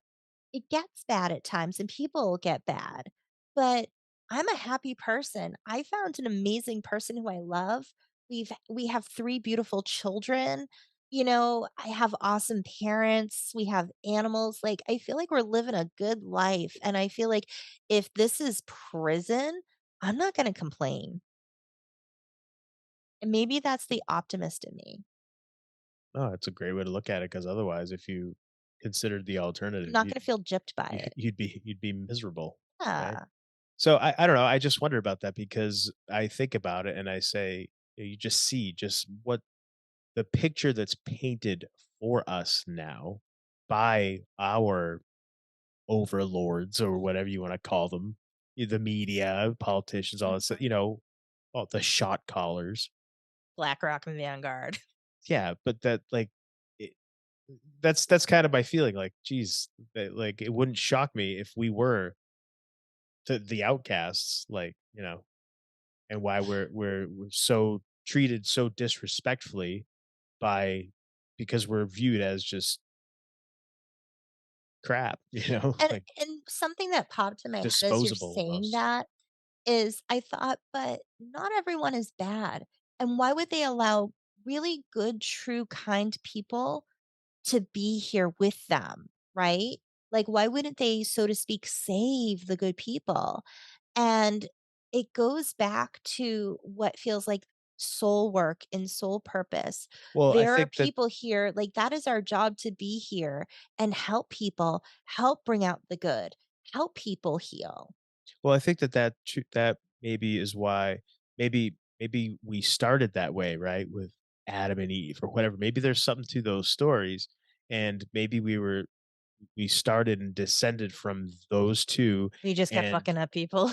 it gets bad at times and people get bad, but I'm a happy person. I found an amazing person who I love. We have 3 beautiful children. I have awesome parents. We have animals. Like I feel like we're living a good life and I feel like if this is prison, I'm not going to complain. And maybe that's the optimist in me.
Oh, it's a great way to look at it, because otherwise, if you considered the
I'm
alternative,
not going to feel gypped by it.
you'd be miserable, right?
Yeah.
So I don't know, I just wonder about that because I think about it and I say, you just see just what the picture that's painted for us now by our overlords or whatever you wanna call them, the media, politicians, all this,
Mhm.
all the shot callers.
BlackRock and Vanguard.
Yeah, but that, like, it that's kind of my feeling, like, geez, that, like, it wouldn't shock me if we were the outcasts, like, and why we're so treated so disrespectfully by because we're viewed as just crap,
And
like
and something that popped in my head as you're
disposable
saying
almost.
that is I thought, but not everyone is bad. And why would they allow really good, true, kind people to be here with them, right? Like, why wouldn't they, so to speak, save the good people? And it goes back to what feels like soul work and soul purpose.
Well, I
There are
think that
people here, like, that is our job to be here and help people, help bring out the good, help people heal.
I think that that maybe is why maybe we started that way, right, with Adam and Eve or whatever. Maybe there's something to those stories, and maybe we started and descended from those 2,
We just kept
and
fucking up people.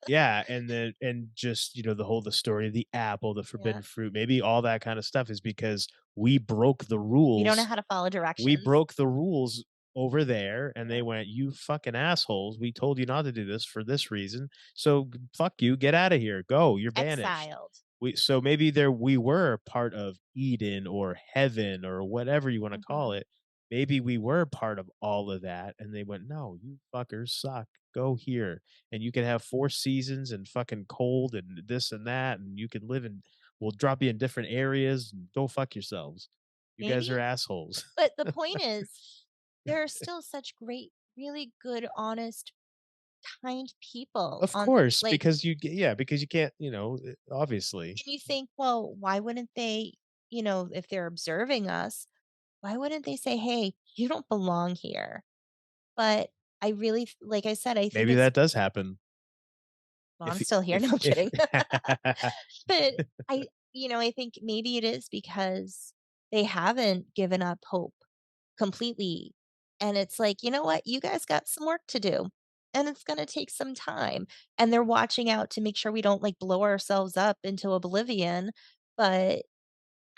yeah, and then and just, the story of the apple, the
Yeah.
forbidden fruit, maybe all that kind of stuff is because we broke the
We don't know
rules.
how to follow
We
directions.
broke the rules over there, and they
Yeah.
went, "You fucking assholes, we told you not to do this for this reason, so fuck you, get out of here, go, you're banished."
Exiled.
So maybe we were part of Eden or heaven or whatever you wanna call
Mhm.
it. Maybe we were part of all of that, and they went, "No, you fuckers suck. Go here, and you can have 4 seasons and fucking cold and this and that, and you can live in we'll drop you in different areas, and go fuck yourselves. You guys are
Maybe.
assholes."
But the point is, there are still such great, really good, honest, kind people
Of
on the
course,
like,
because because you can't, obviously.
and you think, well, why wouldn't they, if they're observing us, why wouldn't they say, "Hey, you don't belong here"? But I really like I said, I think
Maybe
it's
that does happen.
well, I'm still here. No, I'm
If
kidding. But I think maybe it is because they haven't given up hope completely. And it's like, you know what? You guys got some work to do. And it's going to take some time. And they're watching out to make sure we don't like blow ourselves up into oblivion. But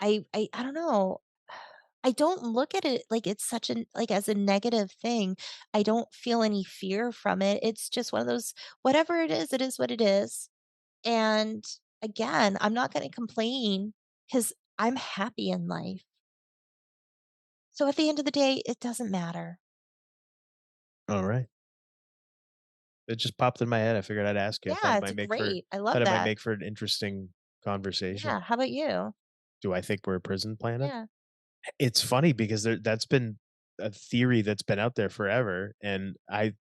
I don't know. I don't look at it like it's such an like as a negative thing. I don't feel any fear from it. It's just one of those whatever it is what it is. And again, I'm not going to complain because I'm happy in life. So at the end of the day, it doesn't matter.
All right. It just popped in my head. I figured I'd ask you. I thought
Yeah,
it
it's
might make for
great. I love that.
an interesting conversation.
Yeah, how about you?
Do I think we're a prison planet?
Yeah,
It's funny because that's been a theory that's been out there forever, and I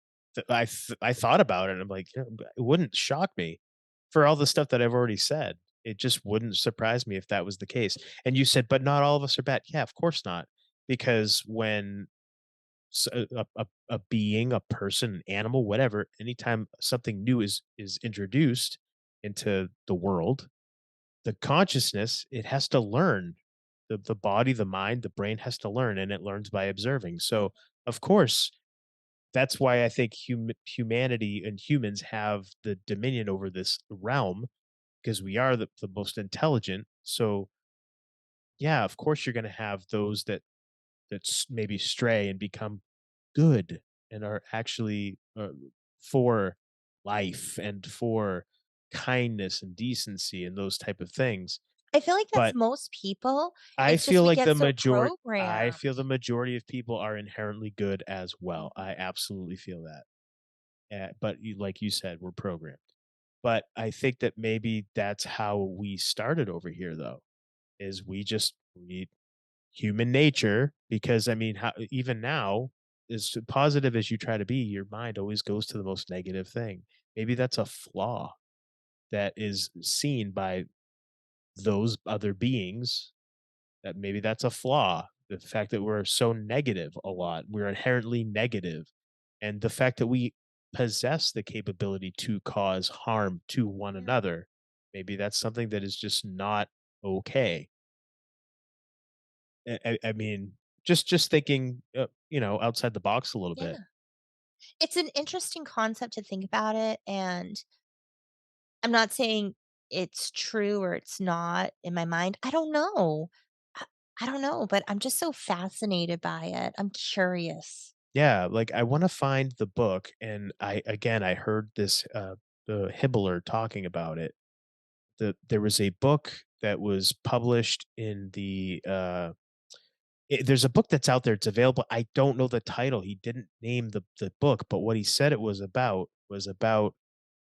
thought about it, and I'm like, "Yeah, it wouldn't shock me for all the stuff that I've already said. It just wouldn't surprise me if that was the case." And you said, "But not all of us are bad." Yeah, of course not, because when a being, a person, an animal, whatever, anytime something new is introduced into the world, the consciousness, it has to learn. The body, the mind, the brain has to learn, and it learns by observing. So, of course, that's why I think humanity and humans have the dominion over this realm, because we are the most intelligent. So, yeah, of course, you're going to have those that maybe stray and become good and are actually for life and for kindness and decency and those type of things.
I feel like that's
But
most people.
I
It's just
feel
we
like
get
the
so
majority I
programmed.
feel the majority of people are inherently good as well.
Mhm.
I absolutely feel that. But like you said, we're programmed. But I think that maybe that's how we started over here, though, is we human nature. Because I mean, how even now, as positive as you try to be, your mind always goes to the most negative thing. Maybe that's a flaw that is seen by those other beings, that maybe that's a flaw. The fact that we're so negative a lot, we're inherently negative, and the fact that we possess the capability to cause harm to one
Yeah.
another, maybe that's something that is just not okay. I mean, just thinking, outside the box a little bit.
Yeah. It's an interesting concept to think about it, and I'm not saying it's true or it's not in my mind. I don't know. I, I don't know, but I'm just so fascinated by it. I'm curious.
Yeah, like I want to find the book, and I heard this the Hibbler talking about it. There was a book that was published in there's a book that's out there, it's available. I don't know the title. He didn't name the book, but what he said it was about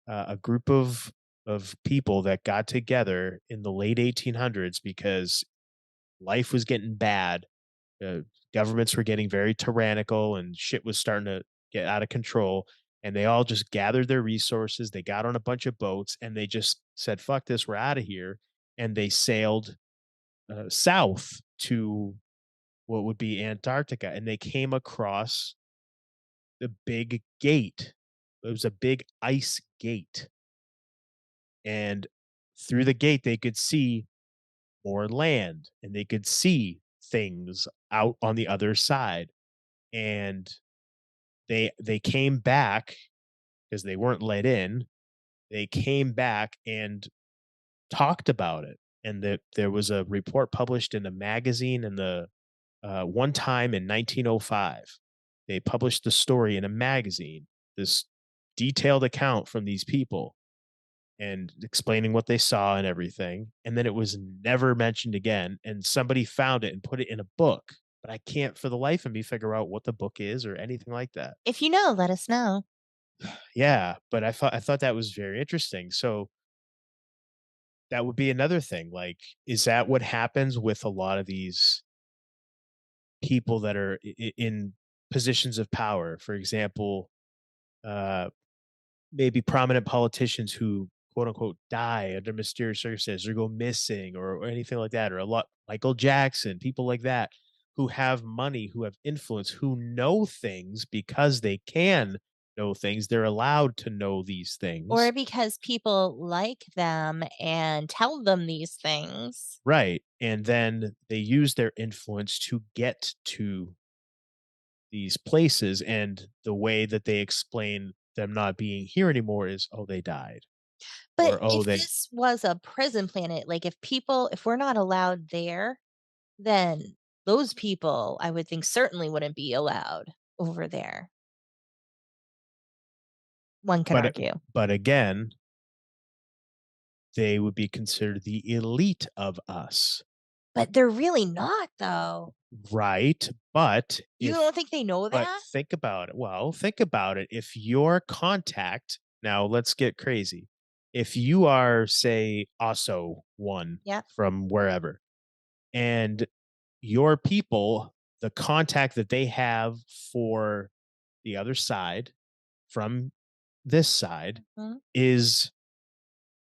a group of people that got together in the late 1800s because life was getting bad. Governments were getting very tyrannical, and shit was starting to get out of control. And they all just gathered their resources. They got on a bunch of boats, and they just said, "Fuck this, we're out of here." And they sailed south to what would be Antarctica, and they came across the big gate. It was a big ice gate, and through the gate they could see more land, and they could see things out on the other side. And they came back because they weren't let in. They came back and talked about it, and that there was a report published in a magazine in the one time in 1905. They published the story in a magazine, this detailed account from these people and explaining what they saw and everything. And then it was never mentioned again. And somebody found it and put it in a book. But I can't for the life of me figure out what the book is or anything like that.
If you know, let us know.
Yeah, but I thought that was very interesting. So that would be another thing. Like, is that what happens with a lot of these people that are in positions of power? For example, uh, maybe prominent politicians who quote unquote die under mysterious circumstances or go missing or anything like that, or a lot Michael Jackson, people like that who have money, who have influence, who know things because they can know things. They're allowed to know these
Or
things.
because people like them and tell them these things.
Right. And then they use their influence to get to these places. And the way that they explain them not being here anymore is, oh, they died.
But
Or, oh,
if
they
this was a prison planet, like if we're not allowed there, then those people, I would think, certainly wouldn't be allowed over there. One could
but
argue.
but again, they would be considered the elite of us.
But they're really not, though.
right? But
You don't think they know that?
think about it. Well, think about it. If your contact, now let's get crazy. If you are, say, also one
Yep.
from wherever, and your people, the contact that they have for the other side from this side
Mhm.
is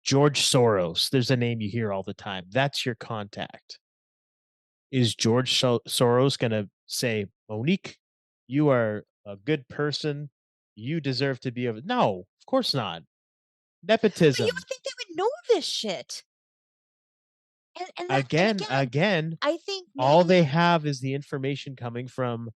George Soros. There's a name you hear all the time. That's your contact. Is George Soros going to say, Monique, you are a good person. You deserve to be a. No, of course not.
But you
Nepotism.
would think they would know this shit. And
Again,
again,
again,
I think
all they
maybe
have is the information coming from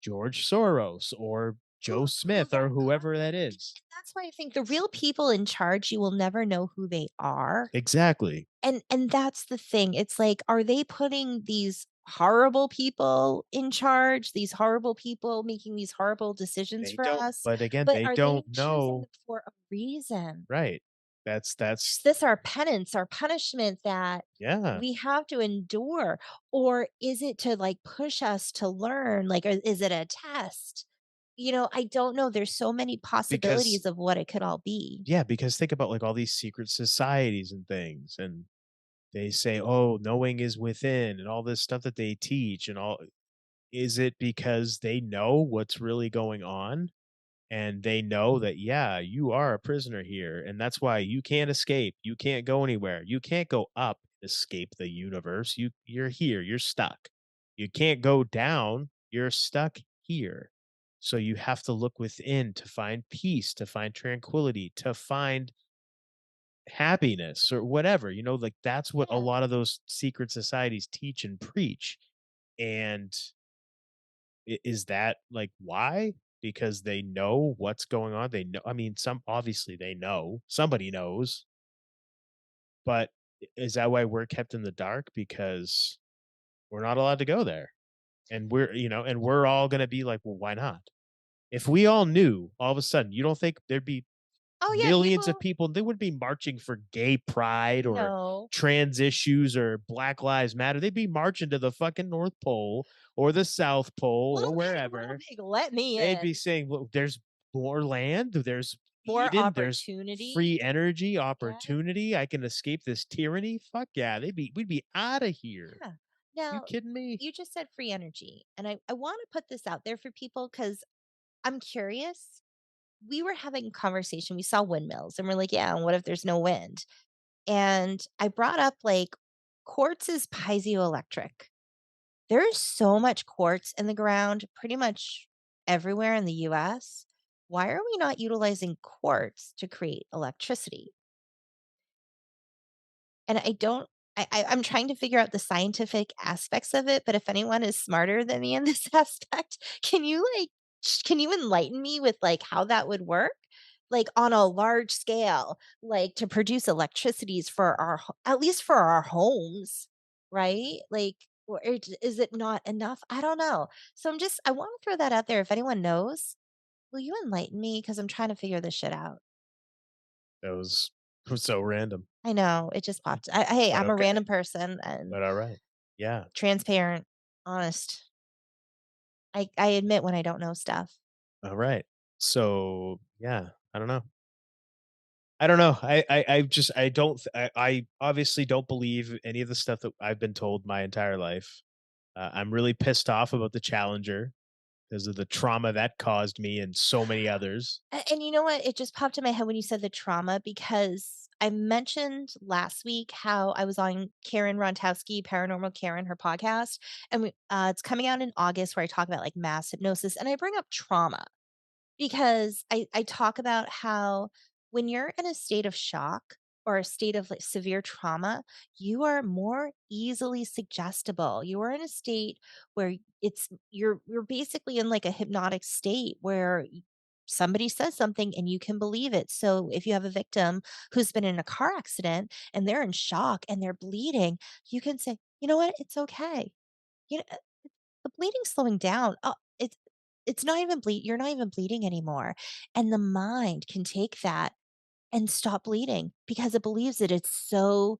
George Soros or Joe
who
Smith or
they're
whoever that
copying.
is.
And that's why I think the real people in charge, you will never know who they are.
Exactly.
And that's the thing. It's like, are they putting these horrible people in charge, these horrible people making these horrible decisions
They
for
don't,
us?
but again,
But
they
are they
don't
choosing
know.
them for a reason?
Right.
Is
That's
this our penance, our punishment that
yeah.
we have to endure? Or is it to like push us to learn? Like, or is it a test? I don't know. There's so many
Because
possibilities of what it could all be.
yeah, because think about like all these secret societies and things, and they say, "Oh, knowing is within," and all this stuff that they teach, and all. Is it because they know what's really going on? And they know that, yeah, you are a prisoner here, and that's why you can't escape. You can't go anywhere. You can't go up, escape the universe. You're here. You're stuck. You can't go down. You're stuck here. So you have to look within to find peace, to find tranquility, to find happiness or whatever. Like that's what a
Yeah.
lot of those secret societies teach and preach. And is that like why? Because they know what's going on. They know. I mean, some obviously they know. Somebody knows, but is that why we're kept in the dark? Because we're not allowed to go there, and we're all going to be like, well, why not? If we all knew, all of a sudden, you don't think there'd be
Oh, yeah.
millions of
People,
people? They would be marching for gay pride or
no.
trans issues or Black Lives Matter. They'd be marching to the fucking North Pole or the South Pole or
Little
wherever.
pig, let me
They'd be
in.
saying, "Look, there's more land, there's
More
Eden, there's
opportunity.
free energy,
Yeah.
opportunity. I can escape this tyranny." Fuck yeah, we'd be out of here.
Yeah.
You
Now,
kidding me?
you just said free energy. And I want to put this out there for people because I'm curious. We were having a conversation. We saw windmills and we're like, yeah, and what if there's no wind? And I brought up like quartz is piezoelectric. There is so much quartz in the ground pretty much everywhere in the US. Why are we not utilizing quartz to create electricity? And I don't I'm trying to figure out the scientific aspects of it, but if anyone is smarter than me in this aspect, can you enlighten me with, like, how that would work? Like, on a large scale, like, to produce electricities for our ho at least for our homes, right? Like, or is it not enough? I don't know. So I wanna throw that out there. If anyone knows, will you enlighten me? Because 'Cause I'm trying to figure this shit out.
That was so random,
I know, it just popped hey,
but
I'm a
okay,
random person and
but all right. Yeah,
transparent, honest. I admit when I don't know stuff.
all right. So yeah, I don't know. I don't know. I just I don't I obviously don't believe any of the stuff that I've been told my entire life. I'm really pissed off about the Challenger because of the trauma that caused me and so many others.
And you know what? It just popped in my head when you said the trauma because I mentioned last week how I was on Karen Rontowski, Paranormal Karen, her podcast, and it's coming out in August where I talk about like mass hypnosis, and I bring up trauma. Because I talk about how when you're in a state of shock or a state of, like, severe trauma, you are more easily suggestible. You are in a state where you're basically in, like, a hypnotic state where somebody says something and you can believe it. So, if you have a victim who's been in a car accident and they're in shock and they're bleeding, you can say, "You know what? It's okay. You know, the bleeding's slowing down. Oh, it's not even you're not even bleeding anymore." And the mind can take that and stop bleeding because it believes that it's so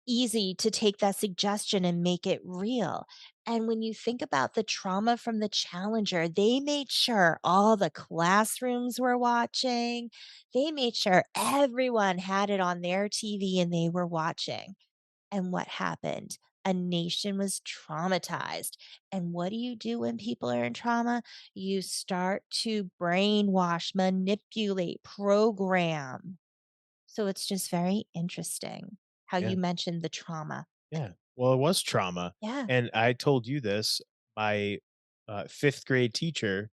easy to take that suggestion and make it real. And when you think about the trauma from the Challenger, they made sure all the classrooms were watching. They made sure everyone had it on their TV and they were watching. And what happened? A nation was traumatized. And what do you do when people are in trauma? You start to brainwash, manipulate, program. So it's just very interesting how
Yeah.
you mentioned the trauma.
Yeah. Well, it was trauma.
Yeah.
And I told you this, my, 5th grade teacher,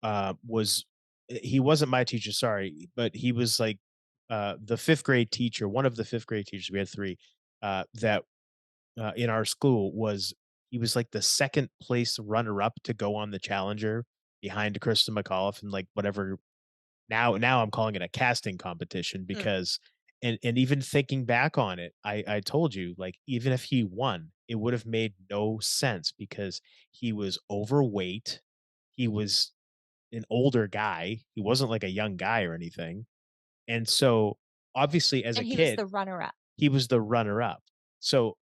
was he wasn't my teacher, sorry, but he was like, the 5th grade teacher, one of the 5th grade teachers, we had 3, that, in our school was he was like the 2nd place runner up to go on the Challenger behind Krista McAuliffe and, like, whatever now I'm calling it a casting competition
Mm.
because and even thinking back on it, I told you, like, even if he won, it would have made no sense because he was overweight, he was an older guy, he wasn't like a young guy or anything, and so, obviously, as a
And he was
kid,
the runner up.
he was the runner up. So,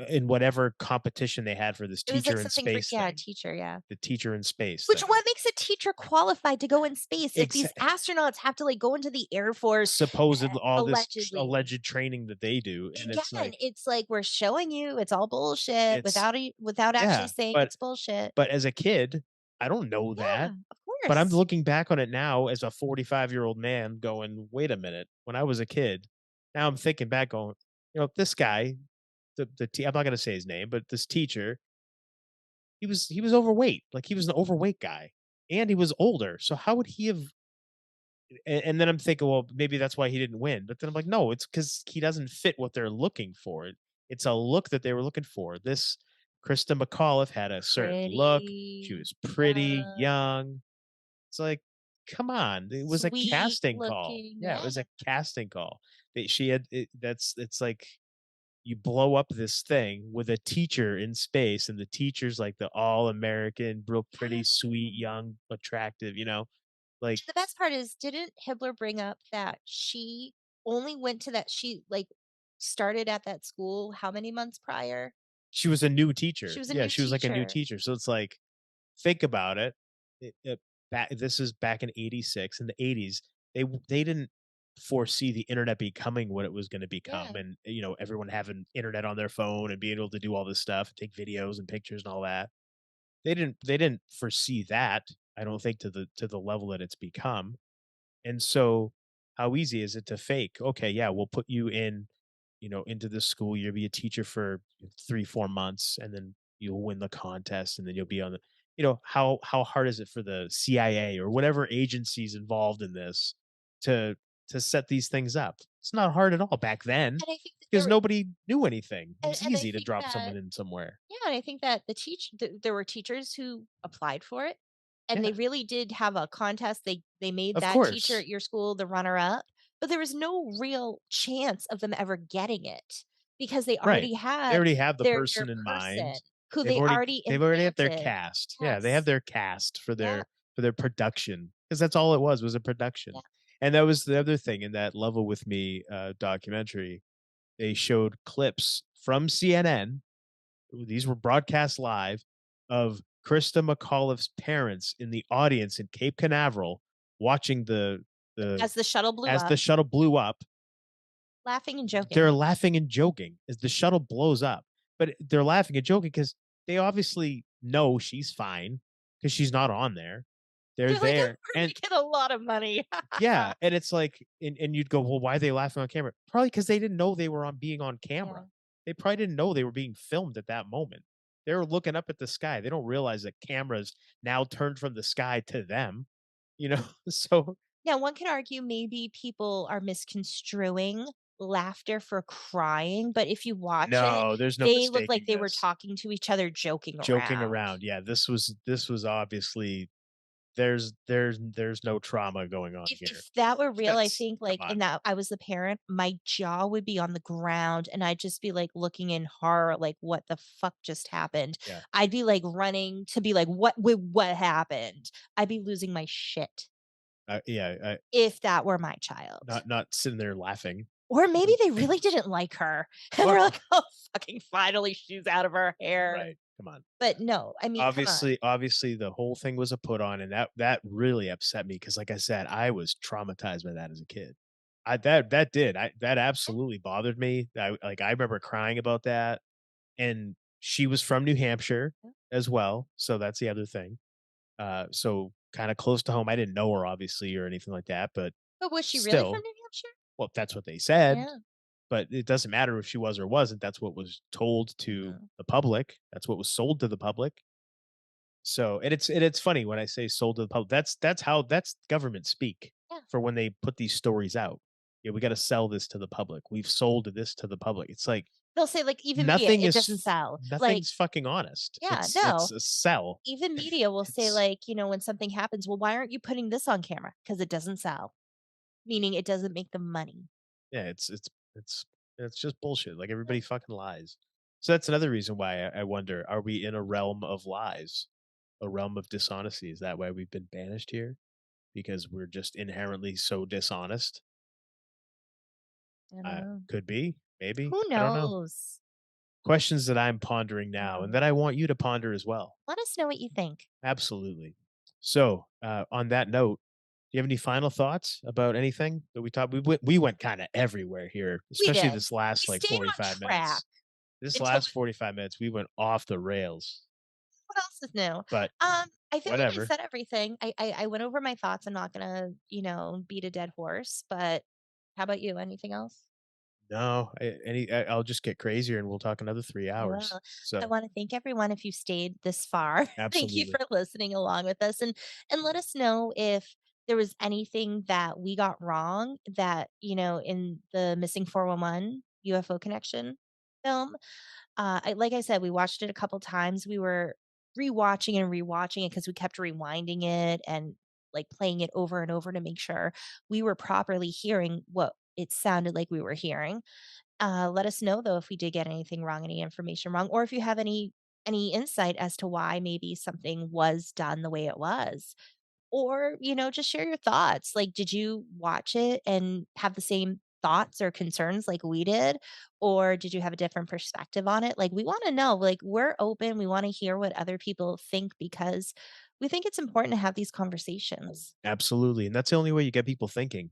in whatever competition they had for this
It was like
teacher in
something for,
space
yeah,
thing,
teacher, yeah.
the teacher in space
Which
thing.
what makes a teacher qualified to go in space if these
Exa
astronauts have to, like, go into the Air Force,
Supposed all this
allegedly.
alleged training that they do, and it's
Again,
like
it's like we're showing you it's all bullshit
it's
without actually
yeah,
saying it's bullshit.
but as a kid, I don't know that,
Yeah, of
but I'm
course.
looking back on it now as a 45-year-old man going, "Wait a minute, when I was a kid." Now I'm thinking back going, this guy, I'm not gonna say his name, but this teacher, he was overweight, like, he was an overweight guy, and he was older, so how would he have and then I'm thinking, well, maybe that's why he didn't win. But then I'm like, no, it's because he doesn't fit what they're looking for. It's a look that they were looking for. This Krista McAuliffe had a certain look. She
Pretty,
was pretty,
young,
young. It's like, come on. It was a
sweet
casting call.
looking,
Yeah, it
yeah.
was a casting call. She had it's like you blow up this thing with a teacher in space, and the teacher's like the all American, real pretty, sweet,
Yeah.
young, attractive, like
And the best part is, didn't Hitler bring up that she only went to that she, like, started at that school how many months prior?
she was a new
She
teacher.
was a
Yeah,
new
she was like a new
teacher.
teacher. So it's like, think about it. This is back in '86. In the '80s, they didn't foresee the internet becoming what it was going to become,
Yeah.
and everyone having internet on their phone and being able to do all this stuff, take videos and pictures and all that. They didn't foresee that. I don't think to the level that it's become. And so, how easy is it to fake? Okay, yeah, we'll put you in, into the school. You'll be a teacher for 3, 4 months, and then you'll win the contest, and then you'll be on the. How hard is it for the CIA or whatever agencies involved in this to to set these things up? It's not hard at all back then
And I think that there
because nobody knew anything. It was
and I
easy to
think
drop someone
that
in somewhere.
yeah, and I think that there were teachers who applied for it, and they
Yeah,
really did have a contest. They made
of
that teacher
course.
at your school the runner up, but there was no real chance of them ever getting it because they
Right.
already
They
had
already have the
their
person in
person
mind.
who
They've
they
already
already
they've already have their
implanted.
cast. Yeah, they have
Yes.
their cast for
Yeah,
their production because that's all it was a
yeah.
production. And that was the other thing in that Level With Me, documentary. They showed clips from CNN. These were broadcast live of Krista McAuliffe's parents in the audience in Cape Canaveral watching the
As the shuttle blew
as
up,
the shuttle blew up.
laughing and
They're
joking.
laughing and joking as the shuttle blows up, but they're laughing and joking because they obviously know she's fine because she's not on there. They're
They're like,
there,
"We're
and
making a lot of money."
yeah, and it's like, and you'd go, well, why are they laughing on camera? Probably because they didn't know they were on being on
Yeah.
camera. They probably didn't know they were being filmed at that moment. They were looking up at the sky. They don't realize that cameras now turned from the sky to them. So
Now, one could argue maybe people are misconstruing laughter for crying, but if you watch it,
no, there's no
they look like
mistaking
they were
this.
talking to each other, joking
Joking
around.
around, yeah. This was obviously there's no trauma going on here.
If that were real, I
That's
think,
come
like,
on.
and that I was the parent, my jaw would be on the ground, and I'd just be, like, looking in horror, like, "What the fuck just happened?"
Yeah.
I'd be, like, running to be like, what happened?" I'd be losing my shit
Yeah,
if that were my child.
not sitting there laughing.
Or maybe they really didn't like her, and
Or
they're like, "Oh, fucking finally, she's out of her hair."
right, come on.
But no, I mean, come on.
Obviously, the whole thing was a put on, and that really upset me because, like I said, I was traumatized by that as a kid. That absolutely bothered me. I remember crying about that, and she was from New Hampshire
Yeah.
as well, so that's the other thing. So kinda close to home. I didn't know her obviously or anything like that, but
But was she really from
still,
New Hampshire?
well, that's what they said,
Yeah.
but it doesn't matter if she was or wasn't. That's what was told to
Mhm.
the public. That's what was sold to the public. So, and it's funny when I say sold to the public. That's government speak
Yeah.
for when they put these stories out. Yeah, we got to sell this to the public. We've sold this to the public. It's like
They'll say, like, even media, it doesn't sell. Like,
nothing's fucking honest.
yeah,
It's
no.
a sell.
Even media will say,
It's
like, when something happens, "Well, why aren't you putting this on camera? Because it doesn't sell." Meaning it doesn't make them money.
yeah, it's just bullshit. Like everybody fucking lies. So that's another reason why I wonder: are we in a realm of lies, a realm of dishonesty? Is that why we've been banished here? Because we're just inherently so dishonest?
I don't know.
Could be, maybe.
Who
I don't know.
knows?
Questions that I'm pondering now, and that I want you to ponder as well.
Let us know what you think.
Absolutely. So, on that note, do you have any final thoughts about anything that we talked? We went kind of everywhere here,
We
especially
did.
this
We
last like
stayed on
45
track
minutes. This
until
last 45 minutes, we went off the rails,
what else is new?
but
I feel like I
whatever.
said everything. I went over my thoughts. I'm not gonna, beat a dead horse, but how about you? Anything else?
No, I'll just get crazier and we'll talk another 3
I
hours.
will. I
So,
wanna thank everyone if you stayed this far. Thank you
absolutely.
for listening along with us, and let us know if there was anything that we got wrong that, in the Missing 411 UFO connection film. Like I said, we watched it a couple times. We were rewatching and rewatching it because we kept rewinding it and, like, playing it over and over to make sure we were properly hearing what it sounded like we were hearing. Let us know though if we did get anything wrong, any information wrong, or if you have any insight as to why maybe something was done the way it was. Or, just share your thoughts. Like, did you watch it and have the same thoughts or concerns like we did? Or did you have a different perspective on it? Like, we want to know. Like, we're open. We want to hear what other people think because we think it's important to have these conversations.
Absolutely, and that's the only way you get people thinking.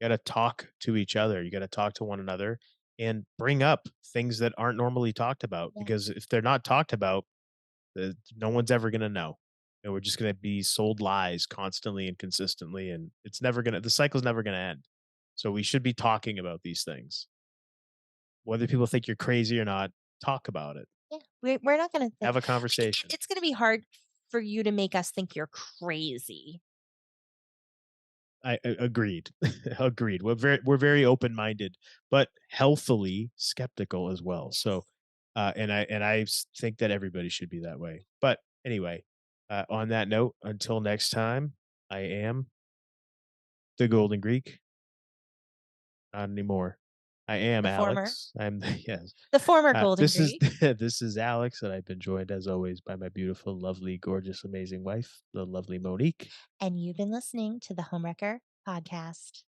You gotta talk to each other, you gotta talk to one another and bring up things that aren't normally talked about,
Yeah.
because if they're not talked about, no one's ever gonna know, and we're just gonna be sold lies constantly and consistently, and the cycle's never gonna end. So we should be talking about these things. Whether people think you're crazy or not, talk about it.
Yeah. We're not going to think
Have a
like
conversation.
it's going to be hard for you to make us think you're crazy.
Agreed. Agreed. We're very open-minded, but healthily skeptical as well. So, and I think that everybody should be that way. But anyway, on that note, until next time, I am the Golden Greek. Not anymore. I am
The former,
Alex. I'm yes.
the former Golden
This is
Greek.
this is Alex, and I've been joined as always by my beautiful, lovely, gorgeous, amazing wife, the lovely Monique.
And you've been listening to the Homewrecker podcast.